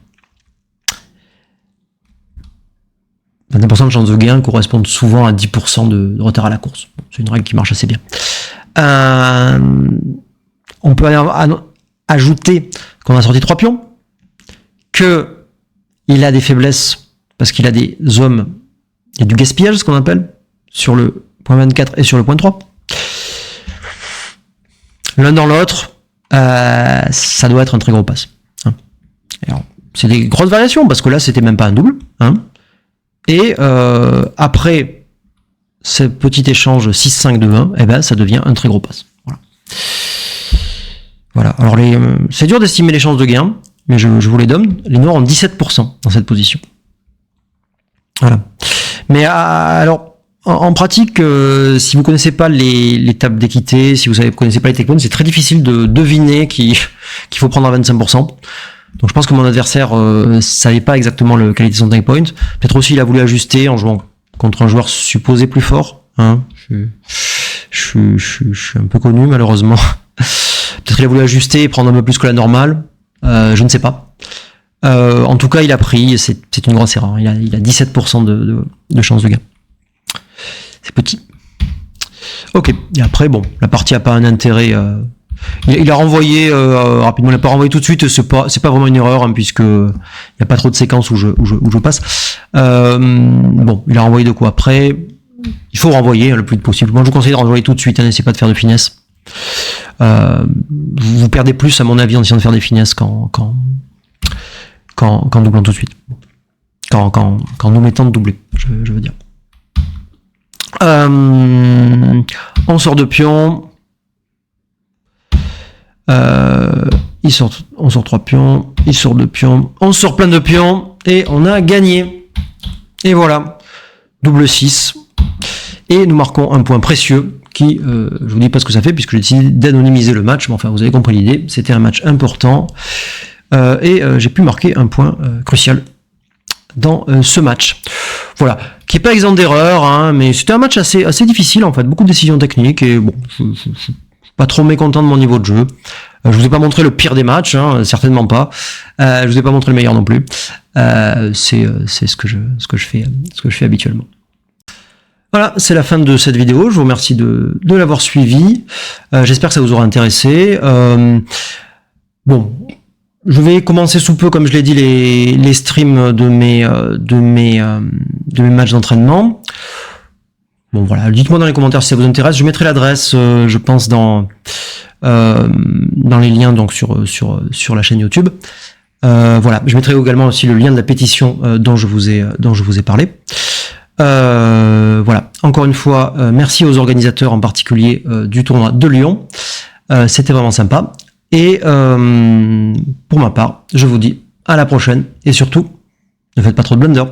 25% de chance de gain correspondent souvent à 10% de retard à la course. C'est une règle qui marche assez bien. On peut ajouter qu'on a sorti 3 pions, que il a des faiblesses parce qu'il a des hommes, il y a du gaspillage, ce qu'on appelle, sur le point 24 et sur le point 3. L'un dans l'autre, ça doit être un très gros pass. Hein. Alors, c'est des grosses variations, parce que là, c'était même pas un double. Hein. Et après ce petit échange 6-5-2-1, eh ben, ça devient un très gros pass. Voilà. Voilà. Alors, c'est dur d'estimer les chances de gain, mais je vous les donne. Les Noirs ont 17% dans cette position. Voilà. Mais alors, en pratique, si vous connaissez pas les tables d'équité, si vous connaissez pas les take points, c'est très difficile de deviner qu'il faut prendre à 25%. Donc je pense que mon adversaire savait pas exactement le qualité de son take point. Peut-être aussi il a voulu ajuster en jouant contre un joueur supposé plus fort. Hein. Je suis un peu connu malheureusement. Peut-être qu'il a voulu ajuster et prendre un peu plus que la normale. Je ne sais pas. En tout cas, il a pris. C'est une grosse erreur. Il a 17% de chance de gain. C'est petit. Ok. Et après, bon, la partie a pas un intérêt. Il a renvoyé rapidement. Il l'a pas renvoyé tout de suite. C'est pas vraiment une erreur, hein, puisque il y a pas trop de séquences où je passe. Bon, il a renvoyé de quoi après. Il faut renvoyer le plus vite possible. Moi, je vous conseille de renvoyer tout de suite. Hein, n'essayez pas de faire de finesse. Vous perdez plus, à mon avis, en essayant de faire des finesses qu'en doublant tout de suite. Qu'en nous mettant de doubler, je veux dire. On sort de pion. On sort 3 pions. Il sort 2 pions. On sort plein de pions. Et on a gagné. Et voilà. Double 6. Et nous marquons un point précieux qui, je vous dis pas ce que ça fait puisque j'ai décidé d'anonymiser le match. Mais enfin, vous avez compris l'idée. C'était un match important. Et j'ai pu marquer un point crucial dans ce match. Voilà, qui est pas exempt d'erreur, hein, mais c'était un match assez difficile en fait, beaucoup de décisions techniques et bon, je suis pas trop mécontent de mon niveau de jeu. Je vous ai pas montré le pire des matchs, hein, certainement pas. Je vous ai pas montré le meilleur non plus. C'est ce que je fais habituellement. Voilà, c'est la fin de cette vidéo. Je vous remercie de l'avoir suivi. J'espère que ça vous aura intéressé. Bon. Je vais commencer sous peu, comme je l'ai dit, les streams de mes matchs d'entraînement. Bon voilà, dites-moi dans les commentaires si ça vous intéresse. Je mettrai l'adresse, je pense, dans les liens donc sur la chaîne YouTube. Voilà, je mettrai également aussi le lien de la pétition dont je vous ai parlé. Voilà, encore une fois, merci aux organisateurs en particulier du tournoi de Lyon. C'était vraiment sympa. Et pour ma part, je vous dis à la prochaine et surtout, ne faites pas trop de blunder.